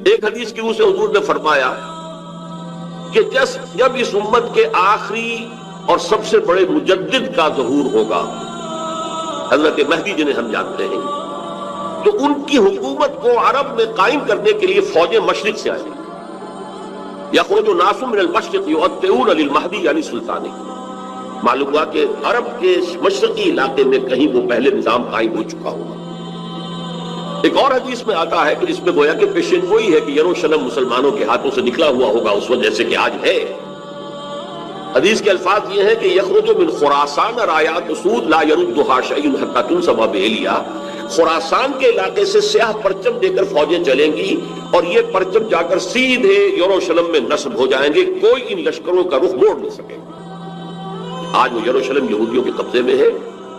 ایک حدیث کی روح سے حضور نے فرمایا کہ جب اس امت کے آخری اور سب سے بڑے مجدد کا ظہور ہوگا، حضرت مہدی جنہیں ہم جانتے ہیں، تو ان کی حکومت کو عرب میں قائم کرنے کے لیے فوجیں مشرق سے آئیں گی۔ یخرج ناس من المشرق یؤطئون للمہدی یعنی سلطانی۔ معلوم ہوا کہ عرب کے مشرقی علاقے میں کہیں وہ پہلے نظام قائم ہو چکا ہوگا۔ ایک اور حدیث میں آتا ہے کہ جس میں گویا کہ پیشین گوئی ہے کہ یروشلم مسلمانوں کے ہاتھوں سے نکلا ہوا ہوگا اس وقت جیسے کہ آج ہے۔ حدیث کے الفاظ یہ ہیں کہ یخرج من خراسان رایات سود لا یردها شیء حتی تنصب بإیلیا، خراسان کے علاقے سے سیاہ پرچم دے کر فوجیں چلیں گی اور یہ پرچم جا کر سیدھے یروشلم میں نصب ہو جائیں گے، کوئی ان لشکروں کا رخ موڑ نہیں سکے گا۔ آج وہ یروشلم یہودیوں کے قبضے میں ہے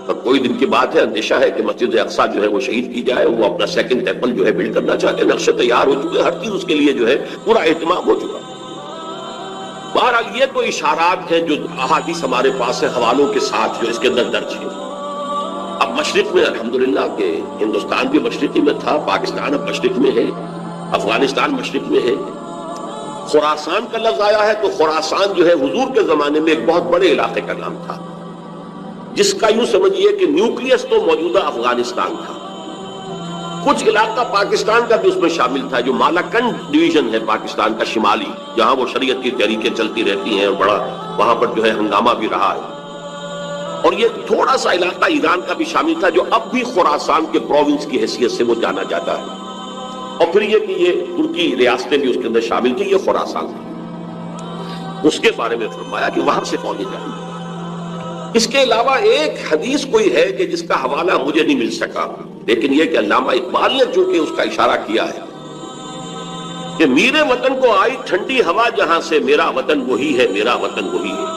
اور کوئی دن کی بات ہے، اندیشہ ہے کہ مسجد اقصیٰ جو ہے وہ شہید کی جائے، وہ اپنا سیکنڈ ٹیمپل جو ہے بلڈ کرنا چاہتے ہیں، نقشے تیار ہو چکے، ہر چیز اس کے لیے جو ہے پورا اہتمام ہو چکا۔ بہرحال یہ تو اشارات ہیں جو احادیث ہمارے پاس ہے حوالوں کے ساتھ جو اس کے اندر درج ہے۔ اب مشرق میں الحمدللہ کہ ہندوستان بھی مشرقی میں تھا، پاکستان اب مشرق میں ہے، افغانستان مشرق میں ہے۔ خراسان کا لفظ آیا ہے تو خراسان جو ہے حضور کے زمانے میں ایک بہت بڑے علاقے کا نام تھا، جس کا یوں سمجھیے کہ نیوکلیس تو موجودہ افغانستان تھا، کچھ علاقہ پاکستان کا بھی اس میں شامل تھا، جو مالاکنڈ ڈویژن ہے پاکستان کا شمالی، جہاں وہ شریعت کی تحریکیں چلتی رہتی ہیں اور بڑا وہاں پر جو ہے ہنگامہ بھی رہا ہے۔ اور یہ تھوڑا سا علاقہ ایران کا بھی شامل تھا، جو اب بھی خراسان کے پروونس کی حیثیت سے وہ جانا جاتا ہے۔ اور پھر یہ کہ یہ ترکی ریاستیں بھی اس کے اندر شامل تھی، یہ خراسان تھی۔ اس کے بارے میں فرمایا کہ وہاں سے فوجیں جائیں گی۔ اس کے علاوہ ایک حدیث کوئی ہے کہ جس کا حوالہ مجھے نہیں مل سکا، لیکن یہ کہ علامہ اقبال نے چونکہ اس کا اشارہ کیا ہے کہ میرے وطن کو آئی ٹھنڈی ہوا جہاں سے، میرا وطن وہی ہے، میرا وطن وہی ہے۔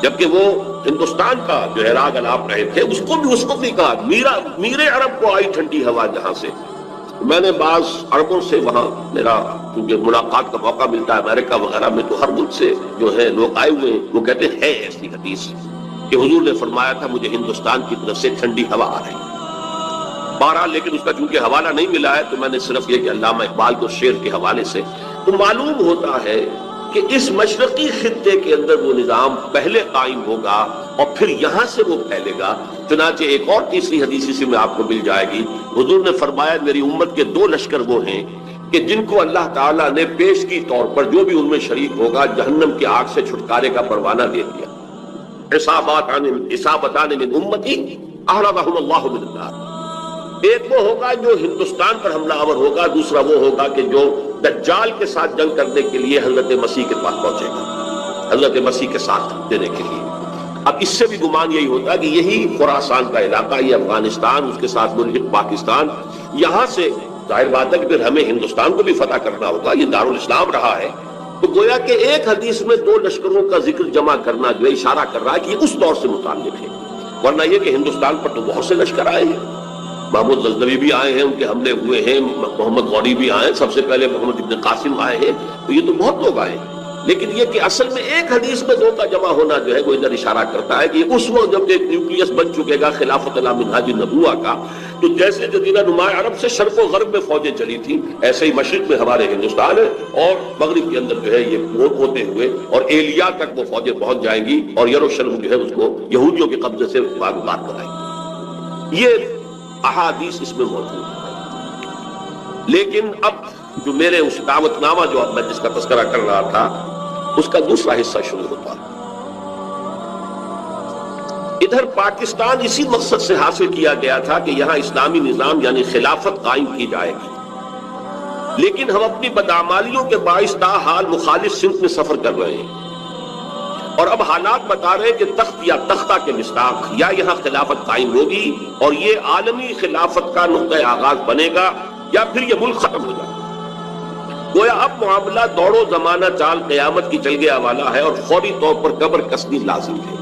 جبکہ وہ ہندوستان کا جو ہے راگ الاپ رہے تھے، اس کو بھی اس وقت نہیں کہا میرے عرب کو آئی ٹھنڈی ہوا جہاں سے۔ میں نے بعض عربوں سے وہاں میرا کیونکہ ملاقات کا موقع ملتا ہے امریکہ وغیرہ میں، تو ہر ملک سے جو ہے لوگ آئے ہوئے ہیں، وہ کہتے ہیں ایسی حدیث کہ حضور نے فرمایا تھا مجھے ہندوستان کی طرف سے ٹھنڈی ہوا آ رہی ہے۔ بہرحال لیکن اس کا چونکہ حوالہ نہیں ملا ہے تو میں نے صرف یہ کہ علامہ اقبال کو شعر کے حوالے سے تو معلوم ہوتا ہے کہ اس مشرقی خطے کے اندر وہ نظام پہلے قائم ہوگا اور پھر یہاں سے وہ پھیلے گا۔ چنانچہ ایک اور تیسری حدیث اسی میں آپ کو مل جائے گی، حضور نے فرمایا میری امت کے دو لشکر وہ ہیں کہ جن کو اللہ تعالیٰ نے پیشگی طور پر جو بھی ان میں شریک ہوگا جہنم کی آگ سے چھٹکارے کا پروانہ دے دیا۔ اصابتان من امتی احرقهم اللہ من النار۔ ایک وہ ہوگا جو ہندوستان پر حملہ آور ہوگا، دوسرا وہ ہوگا کہ جو دجال کے ساتھ جنگ کرنے کے لیے حضرت مسیح کے پاس پہنچے گا، حضرت مسیح کے ساتھ دینے کے لیے۔ اب اس سے بھی گمان یہی ہوتا ہے کہ یہی خراسان کا علاقہ، یہ افغانستان، اس کے ساتھ ملحق پاکستان، یہاں سے ظاہر بات ہے کہ پھر ہمیں ہندوستان کو بھی فتح کرنا ہوگا، یہ دارالاسلام رہا ہے۔ تو گویا کہ ایک حدیث میں دو لشکروں کا ذکر جمع کرنا جو ہے اشارہ کر رہا ہے کہ یہ اس دور سے متعلق ہے، ورنہ یہ کہ ہندوستان پر تو بہت سے لشکر آئے ہیں، محمود غزنوی بھی آئے ہیں، ان کے حملے ہوئے ہیں، محمد غوری بھی آئے ہیں، سب سے پہلے محمد ابن قاسم آئے ہیں، تو یہ تو بہت لوگ آئے ہیں۔ لیکن یہ کہ اصل میں ایک حدیث میں دو کا جمع ہونا جو ہے وہ ادھر اشارہ کرتا ہے کہ اس وقت جب ایک نیوکلیس بن چکے گا خلافت علی منہاج النبوہ کا، تو جیسے جزیرہ نما عرب سے شرق و غرب میں فوجیں چلی تھیں، ایسے ہی مشرق میں ہمارے ہندوستان ہے اور مغرب کے اندر جو ہے یہ ہوتے ہوئے اور ایلیا تک وہ فوجیں پہنچ جائیں گی اور یروشلم جو ہے اس کو یہودیوں کے قبضے سے بار کرائیں گی۔ یہ احادیث اس میں موجود ہے۔ لیکن اب جو میرے اس دعوت نامہ جو اب میں جس کا تذکرہ کر رہا تھا اس کا دوسرا حصہ شروع ہوتا ہے۔ ادھر پاکستان اسی مقصد سے حاصل کیا گیا تھا کہ یہاں اسلامی نظام یعنی خلافت قائم کی جائے گی، لیکن ہم اپنی بدعمالیوں کے باعث تاحال مخالف سمت میں سفر کر رہے ہیں اور اب حالات بتا رہے ہیں کہ تخت یا تختہ کے مصداق یا یہاں خلافت قائم ہوگی اور یہ عالمی خلافت کا نقطۂ آغاز بنے گا یا پھر یہ ملک ختم ہو جائے گا۔ گویا اب معاملہ دوڑو زمانہ چال قیامت کی چل گیا والا ہے اور فوری طور پر قبر کسنی لازم ہے۔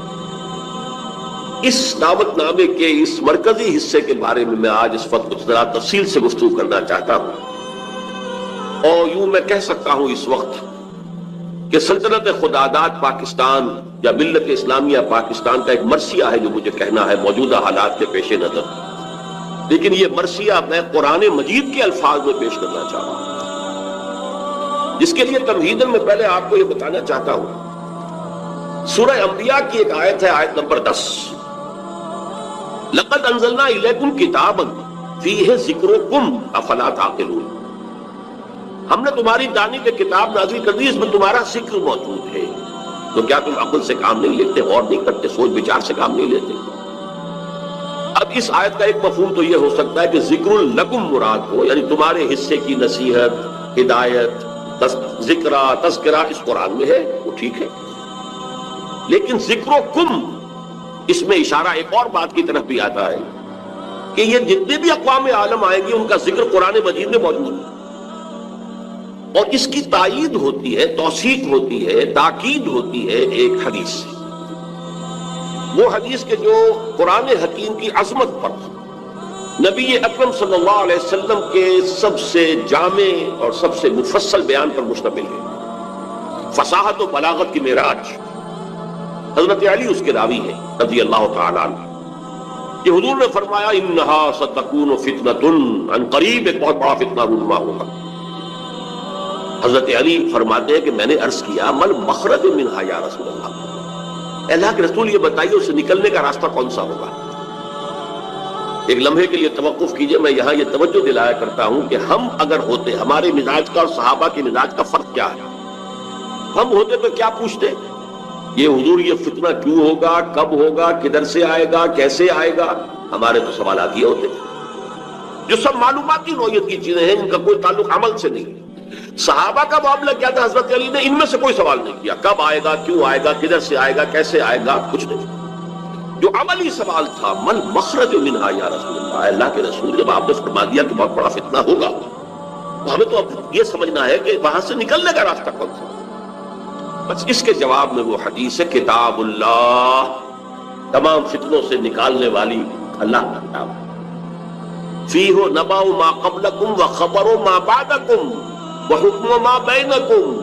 اس دعوت نامے کے اس مرکزی حصے کے بارے میں میں آج اس وقت کچھ ذرا تفصیل سے گفتگو کرنا چاہتا ہوں، اور یوں میں کہہ سکتا ہوں اس وقت کہ سلطنت خداداد پاکستان یا ملت اسلامیہ پاکستان کا ایک مرثیہ ہے جو مجھے کہنا ہے موجودہ حالات کے پیش نظر، لیکن یہ مرثیہ میں قرآن مجید کے الفاظ میں پیش کرنا چاہ رہا ہوں۔ جس کے لیے تمہیداً میں پہلے آپ کو یہ بتانا چاہتا ہوں، سورہ انبیاء کی ایک آیت ہے، آیت نمبر 10، لقد انزلنا الیکم کتابا فیہ ذکرکم افلا تعقلون، ہم نے تمہاری جانب ایک کتاب نازل کر دی، اس میں تمہارا ذکر موجود ہے، تو کیا تم عقل سے کام نہیں لیتے، غور نہیں کرتے، سوچ بچار سے کام نہیں لیتے؟ اب اس آیت کا ایک مفہوم تو یہ ہو سکتا ہے کہ ذکر لکم مراد ہو، یعنی تمہارے حصے کی نصیحت، ہدایت، ذکرہ، تذکرہ اس قرآن میں ہے، وہ ٹھیک ہے، لیکن ذکرکم اس میں اشارہ ایک اور بات کی طرف بھی آتا ہے کہ یہ جتنے بھی اقوام عالم آئیں گے ان کا ذکر قرآن مجید میں موجود ہے، اور اس کی تائید ہوتی ہے، توثیق ہوتی ہے، تاکید ہوتی ہے ایک حدیث سے، وہ حدیث کے جو قرآن حکیم کی عظمت پر نبی اکرم صلی اللہ علیہ وسلم کے سب سے جامع اور سب سے مفصل بیان پر مشتمل ہے، فصاحت و بلاغت کی معراج، حضرت علی اس کے راوی ہیں رضی اللہ تعالیٰ عنہ، کہ حضور نے فرمایا انہا ستکون فتنۃ، عن قریب ایک بہت بڑا فتنہ رونما ہوگا۔ حضرت علی فرماتے ہیں کہ میں نے عرض کیا مل مخرج منہا یا رسول اللہ، اللہ کے رسول یہ بتائیے اس سے نکلنے کا راستہ کون سا ہوگا؟ ایک لمحے کے لیے توقف کیجئے، میں یہاں یہ توجہ دلایا کرتا ہوں کہ ہم اگر ہوتے، ہمارے مزاج کا اور صحابہ کے مزاج کا فرق کیا ہے؟ ہم ہوتے تو کیا پوچھتے؟ یہ حضور یہ فتنہ کیوں ہوگا، کب ہوگا، کدھر سے آئے گا، کیسے آئے گا؟ ہمارے تو سوالات یہ ہوتے جو سب معلوماتی نوعیت کی چیزیں ہیں، ان کا کوئی تعلق عمل سے نہیں۔ صحابہ کا معاملہ کیا تھا؟ حضرت علی نے ان میں سے کوئی سوال نہیں کیا، کب آئے گا، کیوں آئے گا، کدھر سے آئے گا، کیسے آئے گا، کچھ نہیں۔ جو عملی سوال تھا من مخرج منہا یا رسول اللہ، اللہ کے رسول جب آپ نے فرما دیا کہ بہت بڑا فتنہ ہوگا تو ہمیں تو اب یہ سمجھنا ہے کہ وہاں سے نکلنے کا راستہ کون سا؟ بس اس کے جواب میں وہ حدیث ہے کتاب اللہ، تمام فتنوں سے نکالنے والی اللہ کا کتاب، فیہ نبأ ما قبلکم وخبر ما بعدکم وحکم ما بینکم،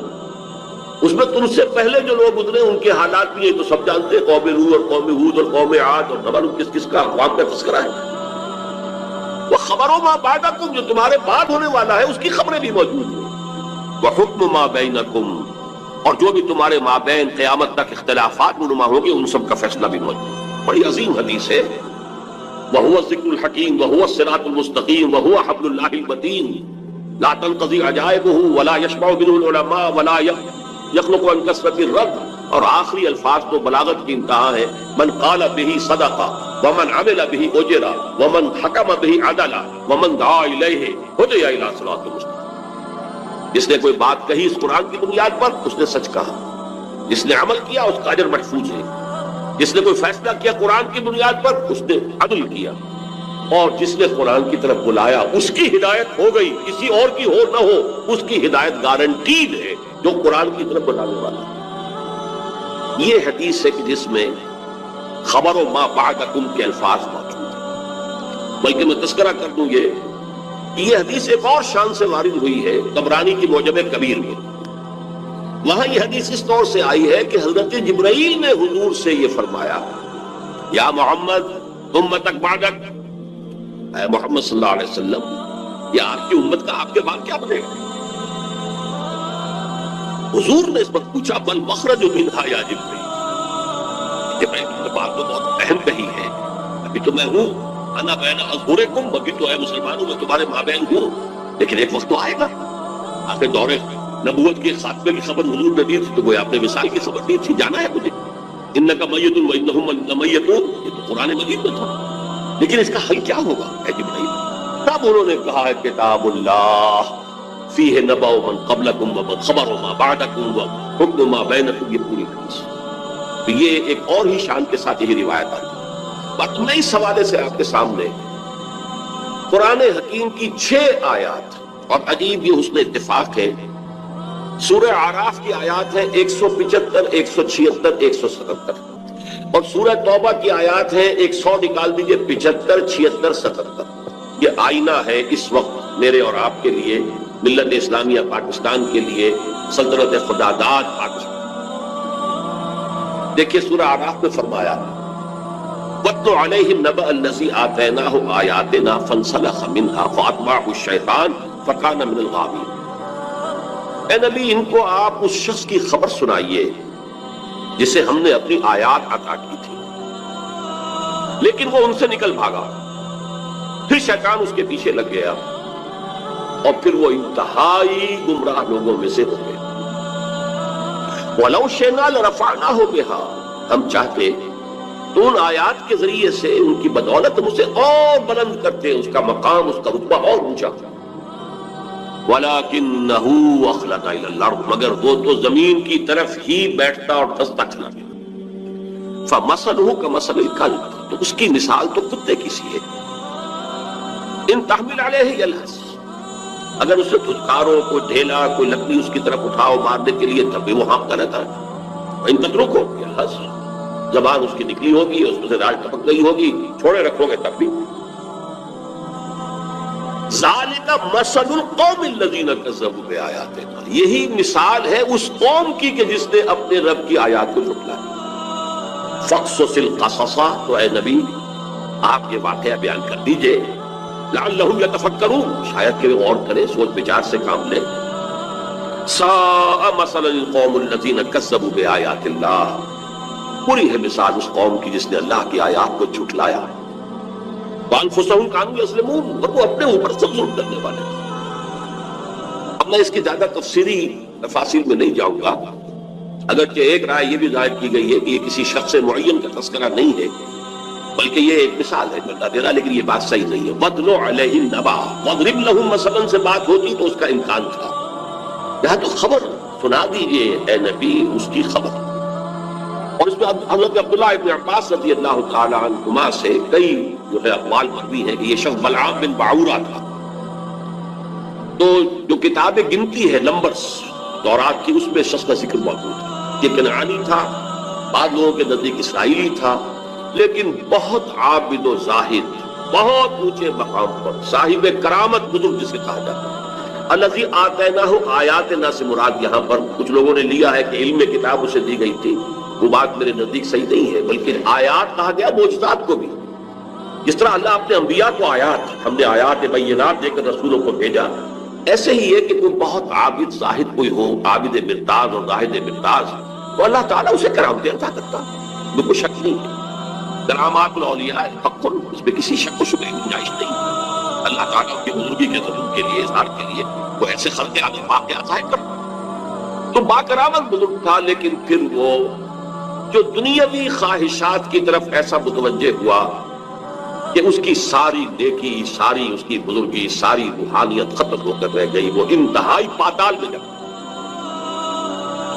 اس میں تم سے پہلے جو لوگ گزرے ان کے حالات بھی ہیں تو سب جانتے ہیں، قوم نوح اور قوم ہود اور قوم عاد اور نہ معلوم کس کس کا اقوام کا تذکرہ ہے، وخبر ما بعدکم جو تمہارے بعد ہونے والا ہے اس کی خبریں بھی موجود ہیں، وحکم ما بینکم اور جو بھی تمہارے مابین قیامت تک اختلافات رونما ہوں گے ان سب کا فیصلہ بھی موجود ہے۔ بڑی عظیم حدیث ہے، وَهُوَ الذِّكْرُ الْحَكِيمُ وَهُوَ الصِّرَاطُ الْمُسْتَقِيمُ وَهُوَ حَبْلُ اللَّهِ الْمَتِينُ لَا تَنْقَضِي عَجَائِبُهُ وَلَا يَشْبَعُ مِنْهُ الْعُلَمَاءُ وَلَا يَخْلُقُ عَنْ كَثْرَةِ الرَّدِّ، اور آخری الفاظ تو بلاغت کی انتہا ہے، من قال به صدق ومن عمل به اجر ومن حکم به عدل ومن دعا الیہ ہدی الی صراط مستقیم، جس نے کوئی بات کہی اس قرآن کی بنیاد پر اس نے سچ کہا، جس نے عمل کیا اس کا اجر محفوظ ہے، جس نے کوئی فیصلہ کیا قرآن کی بنیاد پر اس نے عدل کیا، اور جس نے قرآن کی طرف بلایا اس کی ہدایت ہو گئی، کسی اور کی ہو نہ ہو اس کی ہدایت گارنٹیڈ ہے جو قرآن کی طرف بلانے والا ہے۔ یہ حدیث ہے کہ جس میں خبر و ما بعدکم کے الفاظ موجود ہیں، بلکہ میں تذکرہ کر دوں یہ حدیث ایک اور شان سے وارد ہوئی ہے طبرانی کی معجم کبیر میں، وہاں یہ حدیث اس طور سے آئی ہے کہ حضرت جبرائیل نے حضور سے یہ فرمایا یا محمد امتک بعدک، اے محمد صلی اللہ علیہ وسلم یہ آپ کی امت کا آپ کے بعد کیا بنے گا؟ حضور نے اس وقت پوچھا من مخرج منہا یا جبرائیل، جبرائیل کی بات تو بہت اہم کہی ہے، ابھی تو میں ہوں انا بین اظہرکم، ابھی تو اے مسلمانوں میں تمہارے مابین ہوں، لیکن ایک وقت تو آئے گا، آخر دور نبوت کے خاتمے کی خبر حضور نے دی تھی تو وہ آپ نے وصال کی خبر دی تھی، جانا ہے مجھے، انک میت وانہم میتون، یہ تو قرآن مجید میں تھا، لیکن اس کا حل کیا ہوگا اے جبرائیل؟ تب انہوں نے کہا ہے کتاب اللہ فیہ نبأ من قبلکم ومن خبر ما بعدکم وحکم ما بینکم، یہ پوری حدیث، تو یہ ایک اور ہی شان کے ساتھ یہ روایت آتی ہے۔ بات میں اس حوالے سے آپ کے سامنے قرآن حکیم کی 6 آیات، اور عجیب یہ حسن اتفاق ہے، سورہ اعراف کی آیات ہیں 175، 176، 177، اور سورہ توبہ کی آیات ہیں 100 نکال دیجئے 75، 76، 77۔ یہ آئینہ ہے اس وقت میرے اور آپ کے لیے، ملت اسلامیہ پاکستان کے لیے، سلطنت خداداد پاکستان۔ دیکھیے سورہ اعراف میں فرمایا وَاتْلُ عَلَيْهِمْ نَبَأَ الَّذِي آتَيْنَاهُ آيَاتِنَا فَانسَلَخَ مِنْهَا فَأَتْبَعَهُ الشَّيْطَانُ فَكَانَ مِنَ الْغَاوِينَ۔ اے نبی ان کو آپ اس شخص کی خبر سنائیے جسے ہم نے اپنی آیات عطا کی تھی، لیکن وہ ان سے نکل بھاگا، پھر شیطان اس کے پیچھے لگ گیا اور پھر وہ انتہائی گمراہ لوگوں میں سے ہو گئے۔ وَلَوْ شِئْنَا لَرَفَعْنَاهُ بِهَا، ہم چاہتے تو ان آیات کے ذریعے سے ان کی بدولت ہم اسے اور بلند کرتے، اس کا مقام، اس کا رتبہ اور اونچا۔ وَلَكِنَّهُ أَخْلَدَ إِلَى الْأَرْضِ، مگر وہ تو زمین کی طرف ہی بیٹھتا اور دھستا چلا گیا۔ فَمَثَلُهُ كَمَثَلِ الْكَلْبِ، تو اس کی مثال تو کتے کی سی ہے۔ ان تحمل علیہ یلہث، اگر اسے دھتکارو، کوئی ڈھیلا، کوئی لکڑی اس کی طرف اٹھاؤ مارنے کے لیے، تب بھی وہ ہانپتا رہتا ہے۔ ان تترکو یلہث، زبان اس کی نکلی ہوگی، اس میں سے راج ٹپک گئی ہوگی، چھوڑے رکھو گے تب بھی۔ ذالک مثل القوم الذین کذبوا بآیاتنا، یہی مثال ہے اس قوم کی کہ جس نے اپنے رب کی آیات کو جھٹلایا۔ فاقصص القصص، تو اے نبی آپ یہ واقعہ بیان کر دیجئے، لعلہم یتفکرون، شاید کہ وہ غور کریں، سوچ بچار سے کام لیں۔ ساء مثلا القوم الذین کذبوا بآیات اللہ، بری ہے مثال اس قوم کی جس نے اللہ کی آیات کو جھٹلایا۔ وانفسہم کانوا یظلمون، اور وہ اپنے اوپر سے ظلم کرنے والے تھے۔ اب میں اس کی زیادہ تفصیلی تفاصیل میں نہیں جاؤں گا، اگرچہ ایک رائے یہ بھی ظاہر کی گئی ہے کہ یہ کسی شخص معین کا تذکرہ نہیں ہے، بلکہ یہ ایک مثال ہے اللہ دے رہا، لیکن یہ بات صحیح نہیں ہے۔ وَاتْلُ عَلَيْهِمْ نَبَأَ وَاضْرِبْ لَهُم مثلاً سے بات ہوتی تو اس کا امکان تھا، یہاں تو خبر سنا دیجئے اے نبی اس کی خبر۔ اور اس میں حضرت عبداللہ ابن عباس رضی اللہ تعالی عنہما سے کئی جو ہے اقوال مروی ہیں کہ یہ شخص بلعام بن باعورہ تھا۔ تو جو کتاب گنتی ہے نمبرز تورات کی، اس میں شخص کا ذکر موجود ہے۔ یہ کنعانی تھا، بعض لوگوں کے نزدیک اسرائیلی تھا، لیکن بہت عابد و زاہد، بہت اونچے مقام پر، صاحب کرامت بزرگ جسے کہا جاتا ہے۔ الذی آتیناہ آیاتنا سے مراد یہاں پر کچھ لوگوں نے لیا ہے کہ علم کتاب اسے دی گئی تھی، وہ بات میرے نزدیک صحیح نہیں ہے، بلکہ آیات کہا گیا معجزات کو بھی۔ جس طرح اللہ اپنے انبیاء کو آیات، ہم نے آیات بینات دے کر رسولوں کو بھیجا، ایسے ہی ہے کہ کوئی بہت عابد زاہد کوئی ہو، عابد مرتاز اور زاہد مرتاز، تو اللہ تعالیٰ اسے کرامتیں عطا کرتا، میں کوئی شک نہیں ہے۔ کرامات الاولیاء حق، اس میں کسی شک و شبہ کی گنجائش نہیں۔ اللہ تعالیٰ کی بزرگی کے ظہور کے لیے، اظہار کے لیے وہ ایسے خلق آدم واقعات ظاہر کرتا۔ تو با کرامت بزرگ تھا، لیکن پھر وہ جو دنیاوی خواہشات کی طرف ایسا متوجہ ہوا کہ اس کی ساری نیکی، ساری اس کی بزرگی، ساری روحانیت ختم ہو کر رہ گئی، وہ انتہائی پاتال میں گیا۔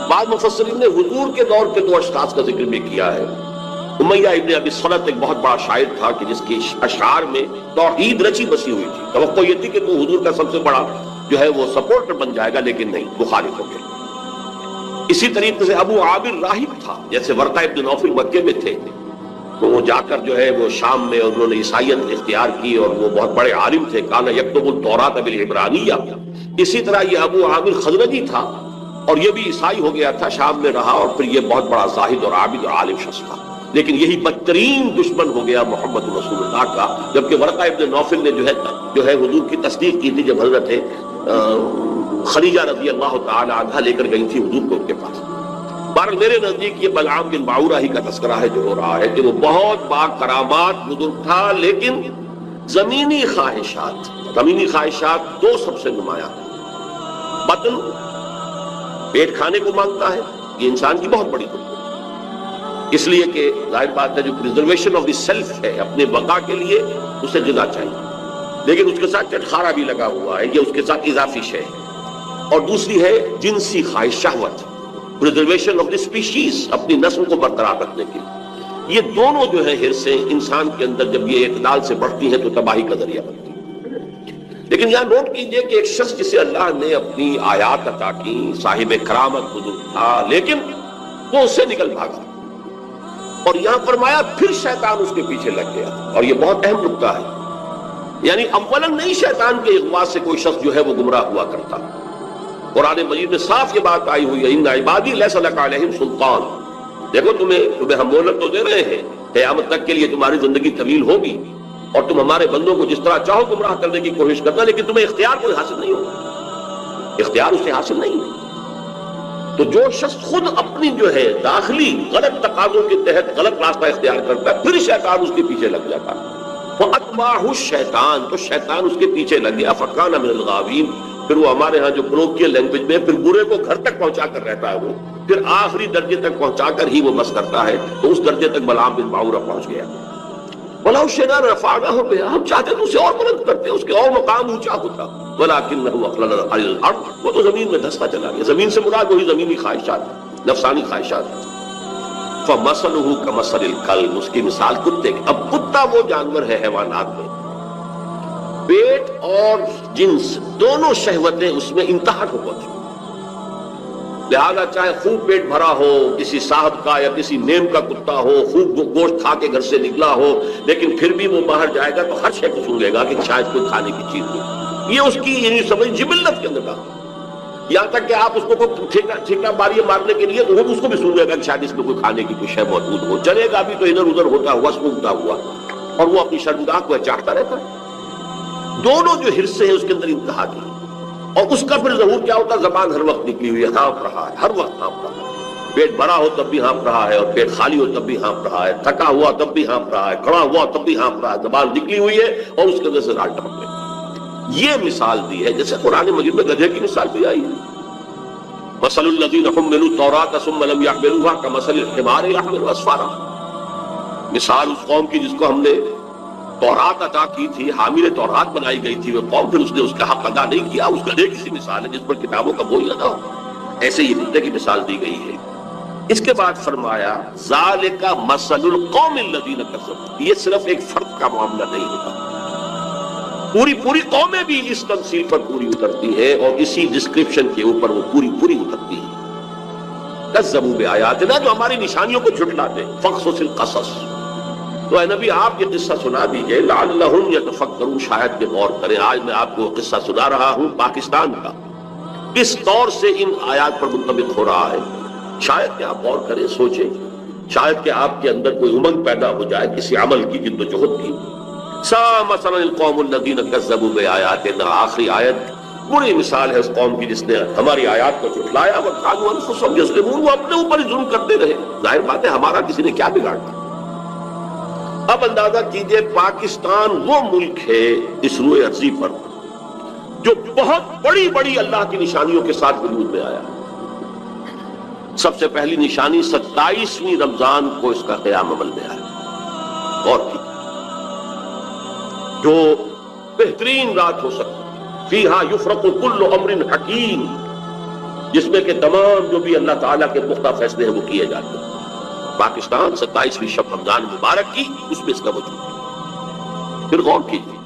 بعض مفسرین نے حضور کے دور کے دو اشخاص کا ذکر بھی کیا ہے۔ امیہ ابن ابی صلت ایک بہت بڑا شاعر تھا کہ جس کی اشعار میں توحید رچی بسی ہوئی تھی، توقع یہ تھی کہ تو حضور کا سب سے بڑا جو ہے وہ سپورٹر بن جائے گا، لیکن نہیں، مخالف ہو گیا۔ اسی طریقے سے ابو عامر راہب تھا، جیسے ورقہ ابن نوفل مکے میں تھے، تو وہ جا کر جو ہے وہ شام میں انہوں نے عیسائیت اختیار کی، اور وہ بہت بڑے عالم تھے، کان یکتب التوراۃ بالعبرانیہ۔ اسی طرح یہ ابو عامر خزرجی تھا، اور یہ بھی عیسائی ہو گیا تھا، شام میں رہا، اور پھر یہ بہت بڑا زاہد اور عابد اور عالم شخص تھا، لیکن یہی بدترین دشمن ہو گیا محمد رسول اللہ کا۔ جبکہ ورقہ ابن نوفل نے جو ہے حضور کی تصدیق کی تھی، جب حضرت خدیجہ رضی اللہ تعالی عنہا لے کر گئی تھی حضور کو ان کے پاس۔ بہرحال میرے نزدیک یہ بلعام بن باعورہ ہی کا تذکرہ ہے جو ہو رہا ہے کہ وہ بہت با کرامات بزرگ تھا، لیکن زمینی خواہشات دو سب سے نمایاں ہیں۔ بطن، پیٹ کھانے کو مانگتا ہے، یہ انسان کی بہت بڑی خوبی ہے، اس لیے کہ ظاہر بات ہے جو پریزرویشن آف دی سیلف ہے، اپنے بقا کے لیے اسے جنا چاہیے، لیکن اس کے ساتھ چٹخارا بھی لگا ہوا ہے، یہ اس کے ساتھ اضافی شے ہے۔ اور دوسری ہے جنسی خواہش، شہوت، پریزرویشن آف دی اسپیشیز، اپنی نسل کو برقرار رکھنے کے لیے۔ یہ دونوں جو ہے حرصیں انسان کے اندر جب یہ اعتدال سے بڑھتی ہیں تو تباہی کا ذریعہ بنتی ہیں۔ لیکن یہاں نوٹ کیجئے کہ ایک شخص جسے اللہ نے اپنی آیات عطا کی، صاحب کرامت بزرگ تھا، لیکن وہ اس سے نکل بھاگا، اور یہاں فرمایا پھر شیطان اس کے پیچھے لگ گیا۔ اور یہ بہت اہم نکتہ ہے، یعنی اولاً نہیں شیطان کے اغوا سے کوئی شخص جو ہے وہ گمراہ ہوا کرتا۔ قرآن مجید میں صاف یہ بات آئی ہوئی ہے، ان عبادی لیس لک علیہم سلطان، دیکھو تمہیں ہم مہلت تو دے رہے ہیں، قیامت تک کے لیے تمہاری زندگی طویل ہوگی، اور تم ہمارے بندوں کو جس طرح چاہو گمراہ کرنے کی کوشش کرنا، لیکن تمہیں اختیار کوئی حاصل نہیں ہوگا، اختیار اسے حاصل نہیں ہے۔ تو جو شخص خود اپنی جو ہے داخلی غلط تقاضوں کے تحت غلط راستہ اختیار کرتا ہے، پھر شیطان اس کے پیچھے لگ جاتا ہے، فَأَتْبَعَهُ الشَّيْطَانُ، تو شیطان اس کے پیچھے لگ گیا، فَكَانَ مِنَ الْغَاوِينَ، پھر وہ ہمارے ہاں جو کلوکیل لینگویج میں پھر برے کو گھر تک پہنچا کر رہتا ہے، وہ پھر آخری درجے تک پہنچا کر ہی وہ بس کرتا ہے، تو اس درجے تک بلعام بن باورہ پہنچ گیا۔ وَلَوْ شِئْنَا رَفَعْنَاهُ بِهَا، ہم چاہتے تو اسے اور بلند کرتے، اس کے اور مقام اونچا ہوتا، وَلَكِنَّهُ أَخْلَدَ عَلَى الْأَرْضِ، وہ تو زمین میں دھستا چلا گیا۔ زمین سے مراد وہی زمینی خواہشات، نفسانی خواہشات۔ فَمَثَلُهُ كَمَثَلِ الْكَلْبِ، اس کی مثال کتے کی۔ اب کتا وہ جانور ہے حیوانات میں، پیٹ اور جنس دونوں شہوتیں اس میں انتہا کو پہنچی، لہذا چاہے خوب پیٹ بھرا ہو کسی صاحب کا یا کسی نیم کا کتا ہو، خوب گوشت کھا کے گھر سے نکلا ہو، لیکن پھر بھی وہ باہر جائے گا تو ہر شے کو سن لے گا کہ شاید کوئی کھانے کی چیز ہو، یہ اس کی یعنی سمجھ جبلت کے اندر کا، یہاں تک کہ آپ اس کو ٹھیکا ماری مارنے کے لیے وہ اس کو بھی سن لے گا کہ شاید اس میں کوئی کھانے کی کوئی شے موجود ہو، چلے گا بھی تو ادھر ادھر ہوتا ہوا سونگتا ہوا، اور وہ اپنی شرمگاہ کو چاہتا رہتا ہے۔ دونوں جو حرصے ہیں اس کے اندر انتہا کی، اور اس کا پھر ظہور کیا ہوتا ہے؟ زبان ہر وقت نکلی ہوئی ہے، ہانپ رہا ہے، ہر وقت ہانپ رہا ہے، پیٹ بھرا ہو تب بھی ہانپ رہا ہے، اور پیٹ خالی ہو تب بھی ہانپ رہا ہے، تھکا ہوا تب بھی ہانپ رہا ہے، کھڑا ہوا تب بھی ہانپ رہا ہے، زبان نکلی ہوئی ہے اور اس کے اندر سے رال ٹپک گئی۔ یہ مثال دی ہے، جیسے قرآن مجید میں گدھے کی مثال بھی آئی ہے، مثل الذین حملوا التوراۃ ثم لم یحملوها کمثل الحمار یحمل اسفارا، مثال اس قوم کی جس کو ہم نے تورات عطا کی تھی، حامل تورات بنائی گئی تھی، وہ قوم پھر اس نے اس کا حق ادا نہیں کیا، اس کا ایک کسی مثال ہے جس پر کتابوں کا بوجھ ادا ہو، ایسے یہ کتے کی مثال دی گئی ہے۔ اس کے بعد فرمایا ذالک مثل القوم الذین کذبوا، یہ صرف ایک فرد کا معاملہ نہیں ہوتا، پوری قومیں بھی اس تمثیل پر پوری اترتی ہے اور اسی ڈسکرپشن کے اوپر وہ پوری اترتی ہے۔ کذبوا بآیاتنا، جو ہماری نشانیوں کو جھٹلاتے ہیں، فقصص القصص، تو اے نبی آپ یہ قصہ سنا دیجئے لعلہم یتفکرون، شاید کہ غور کریں۔ آج میں آپ کو قصہ سنا رہا ہوں پاکستان کا، کس طور سے ان آیات پر منطبق ہو رہا ہے، شاید کہ آپ غور کریں، سوچیں، شاید کہ آپ کے اندر کوئی امنگ پیدا ہو جائے کسی عمل کی، جد و جہد کی۔ سا مثلا القوم الذین کذبوا بآیاتنا، آخری آیت بری مثال ہے اس قوم کی جس نے ہماری آیات کو جھٹلایا، وکانوا انفسہم یظلمون، وہ اپنے اوپر ہی ظلم کرتے رہے، ظاہر بات ہے ہمارا کسی نے کیا بگاڑا۔ اب اندازہ کیجئے پاکستان وہ ملک ہے اس روئے ارضی پر جو بہت بڑی اللہ کی نشانیوں کے ساتھ وجود میں آیا۔ سب سے پہلی نشانی 27ویں رمضان کو اس کا قیام عمل میں آیا، اور کی جو بہترین رات ہو سکتی، فیہا یفرق کل امر حکیم، جس میں کہ تمام جو بھی اللہ تعالیٰ کے پختہ فیصلے ہیں وہ کیے جاتے ہیں۔ پاکستان 27ویں شب رمضان مبارک کی، اس میں اس کا وجود ہے۔ پھر غور کیجیے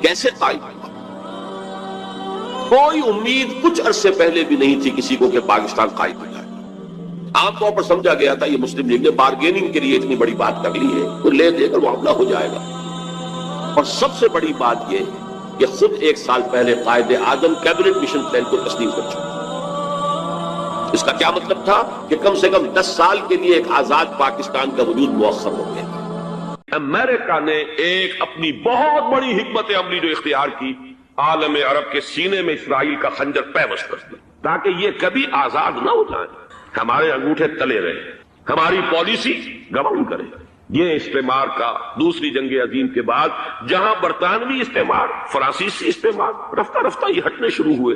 کیسے قائم ہوا۔ کوئی امید کچھ عرصے پہلے بھی نہیں تھی کسی کو کہ پاکستان قائم ہو جائے، عام طور پر سمجھا گیا تھا یہ مسلم لیگ نے بارگیننگ کے لیے اتنی بڑی بات کر لی ہے، تو لے دے کر معاملہ ہو جائے گا۔ اور سب سے بڑی بات یہ کہ خود ایک سال پہلے Quaid Azam cabinet mission plan کو تسلیم کر چکے۔ اس کا کیا مطلب تھا کہ کم سے کم 10 سال کے لیے ایک آزاد پاکستان کا وجود مؤخر ہو گیا۔ امریکہ نے ایک اپنی بہت بڑی حکمت عملی جو اختیار کی، عالم عرب کے سینے میں اسرائیل کا خنجر پیوست کر دیا تاکہ یہ کبھی آزاد نہ ہو جائیں، ہمارے انگوٹھے تلے رہے، ہماری پالیسی گورن کرے۔ یہ استعمار کا دوسری جنگ عظیم کے بعد جہاں برطانوی استعمار، فرانسیسی استعمار رفتہ رفتہ یہ ہٹنے شروع ہوئے،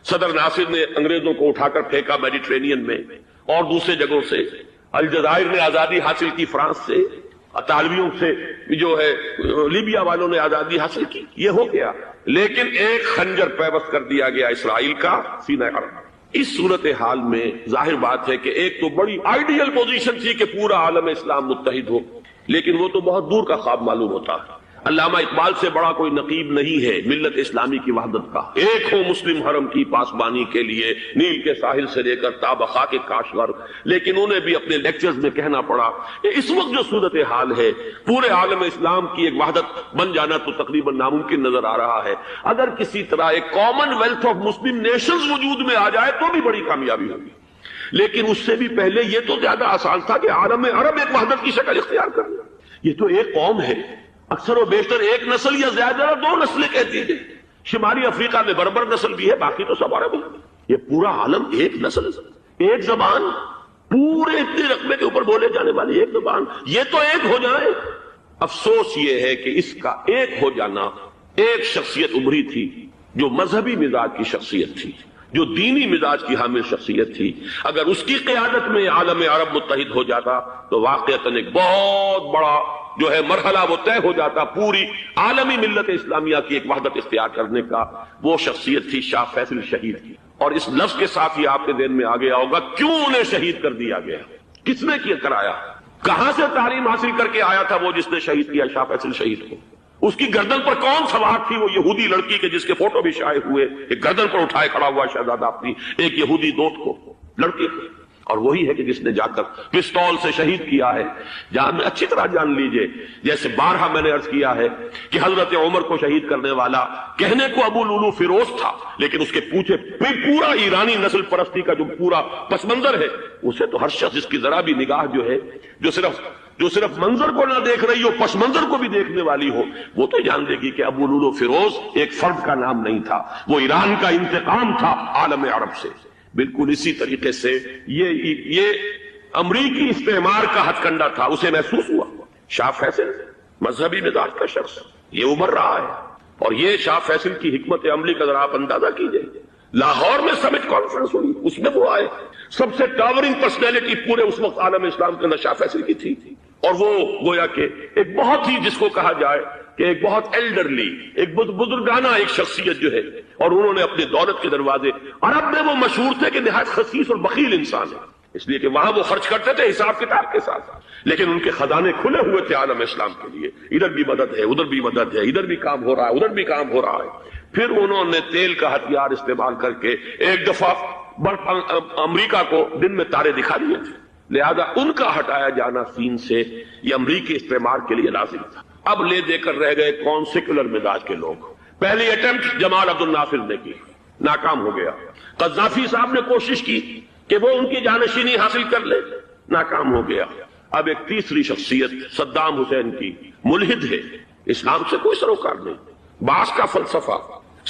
صدر ناصر نے انگریزوں کو اٹھا کر پھینکا میڈیٹرینین میں اور دوسرے جگہوں سے، الجزائر نے آزادی حاصل کی فرانس سے، اطالویوں سے جو ہے لیبیا والوں نے آزادی حاصل کی، یہ ہو گیا، لیکن ایک خنجر پیوست کر دیا گیا اسرائیل کا سینہ عرب۔ اس صورتحال میں ظاہر بات ہے کہ ایک تو بڑی آئیڈیل پوزیشن تھی کہ پورا عالم اسلام متحد ہو، لیکن وہ تو بہت دور کا خواب معلوم ہوتا ہے۔ علامہ اقبال سے بڑا کوئی نقیب نہیں ہے ملت اسلامی کی وحدت کا، ایک ہو مسلم حرم کی پاسبانی کے لیے نیل کے ساحل سے لے کر تا خاک کاشغر، لیکن انہیں بھی اپنے لیکچرز میں کہنا پڑا کہ اس وقت جو صورتحال ہے پورے عالم اسلام کی ایک وحدت بن جانا تو تقریباً ناممکن نظر آ رہا ہے۔ اگر کسی طرح ایک common wealth of Muslim nations وجود میں آ جائے تو بھی بڑی کامیابی ہوگی، لیکن اس سے بھی پہلے یہ تو زیادہ آسان تھا کہ عالم عرب ایک وحدت کی شکل اختیار کر لے۔ یہ تو ایک قوم ہے، اکثر و بیشتر ایک نسل یا زیادہ 2 نسلیں کہتی ہیں، شمالی افریقہ میں بربر نسل بھی ہے، باقی تو سب عرب ہیں، یہ پورا عالم ایک نسل ہے، ایک زبان پورے اتنے رقبے کے اوپر بولے جانے والی ایک زبان، یہ تو ایک ہو جائے۔ افسوس یہ ہے کہ اس کا ایک ہو جانا، ایک شخصیت ابھری تھی جو مذہبی مزاج کی شخصیت تھی، جو دینی مزاج کی حامل شخصیت تھی، اگر اس کی قیادت میں عالم عرب متحد ہو جاتا تو واقعتاً ایک بہت بڑا جو ہے مرحلہ وہ طے ہو جاتا پوری عالمی ملت اسلامیہ کی ایک وحدت اختیار کرنے کا۔ وہ شخصیت تھی شاہ فیصل شہید کی، اور اس لفظ کے ساتھ ہی آپ کے ذہن میں آ گیا ہوگا کیوں انہیں شہید کر دیا گیا، کس نے کیا کرایا، کہاں سے تعلیم حاصل کر کے آیا تھا وہ جس نے شہید کیا شاہ فیصل شہید کو، اس کی گردن پر کون سوار تھی، وہ یہودی لڑکی کے جس کے فوٹو بھی شائع ہوئے، ایک گردن پر اٹھائے کھڑا ہوا شہزادہ اپنی ایک یہودی دوست کو، لڑکی کو، اور وہی ہے کہ جس نے جا کر پستول سے شہید کیا ہے۔ اچھی طرح جان لیجئے، جیسے بارہا میں نے عرض کیا ہے کہ حضرت عمر کو شہید کرنے والا کہنے کو ابو لولو فیروز تھا، لیکن اس کے پیچھے پورا ایرانی نسل پرستی کا جو پورا پس منظر ہے، اسے تو ہر شخص جس کی ذرا بھی نگاہ جو ہے جو صرف منظر کو نہ دیکھ رہی ہو، پس منظر کو بھی دیکھنے والی ہو، وہ تو جان دے گی کہ ابو لولو فیروز ایک فرد کا نام نہیں تھا، وہ ایران کا انتقام تھا عالم عرب سے۔ بالکل اسی طریقے سے یہ امریکی استعمار کا ہتھ کنڈا تھا، اسے محسوس ہوا۔ شاہ فیصل مذہبی مزاج کا شخص یہ ابھر رہا ہے، اور یہ شاہ فیصل کی حکمت عملی کا ذرا آپ اندازہ کیجئے۔ لاہور میں سمٹ کانفرنس ہوئی، اس میں وہ آئے، سب سے ٹاورنگ پرسنالٹی پورے اس وقت عالم اسلام کے اندر شاہ فیصل کی تھی، اور وہ گویا کہ ایک بہت ہی جس کو کہا جائے کہ ایک بہت ایلڈرلی، ایک بزرگانہ ایک شخصیت جو ہے، اور انہوں نے اپنے دولت کے دروازے، عرب میں وہ مشہور تھے کہ نہایت خسیس اور بخیل انسان ہے، اس لیے کہ وہاں وہ خرچ کرتے تھے حساب کتاب کے ساتھ، لیکن ان کے خزانے کھلے ہوئے تھے عالم اسلام کے لیے، ادھر بھی مدد ہے، ادھر بھی مدد ہے، ادھر بھی کام ہو رہا ہے، ادھر بھی کام ہو رہا ہے۔ پھر انہوں نے تیل کا ہتھیار استعمال کر کے ایک دفعہ امریکہ کو دن میں تارے دکھا دیے تھے، لہذا ان کا ہٹایا جانا سین سے یہ امریکی استعمار کے لیے لازم تھا۔ اب لے دے کر رہ گئے کون؟ سیکولر مزاج کے لوگ۔ پہلی اٹیمپٹ جمال عبد الناصر نے کی، ناکام ہو گیا۔ قذافی صاحب نے کوشش کی کہ وہ ان کی جانشینی حاصل کر لے، ناکام ہو گیا۔ اب ایک تیسری شخصیت صدام حسین کی، ملحد ہے، اسلام سے کوئی سروکار نہیں، باس کا فلسفہ،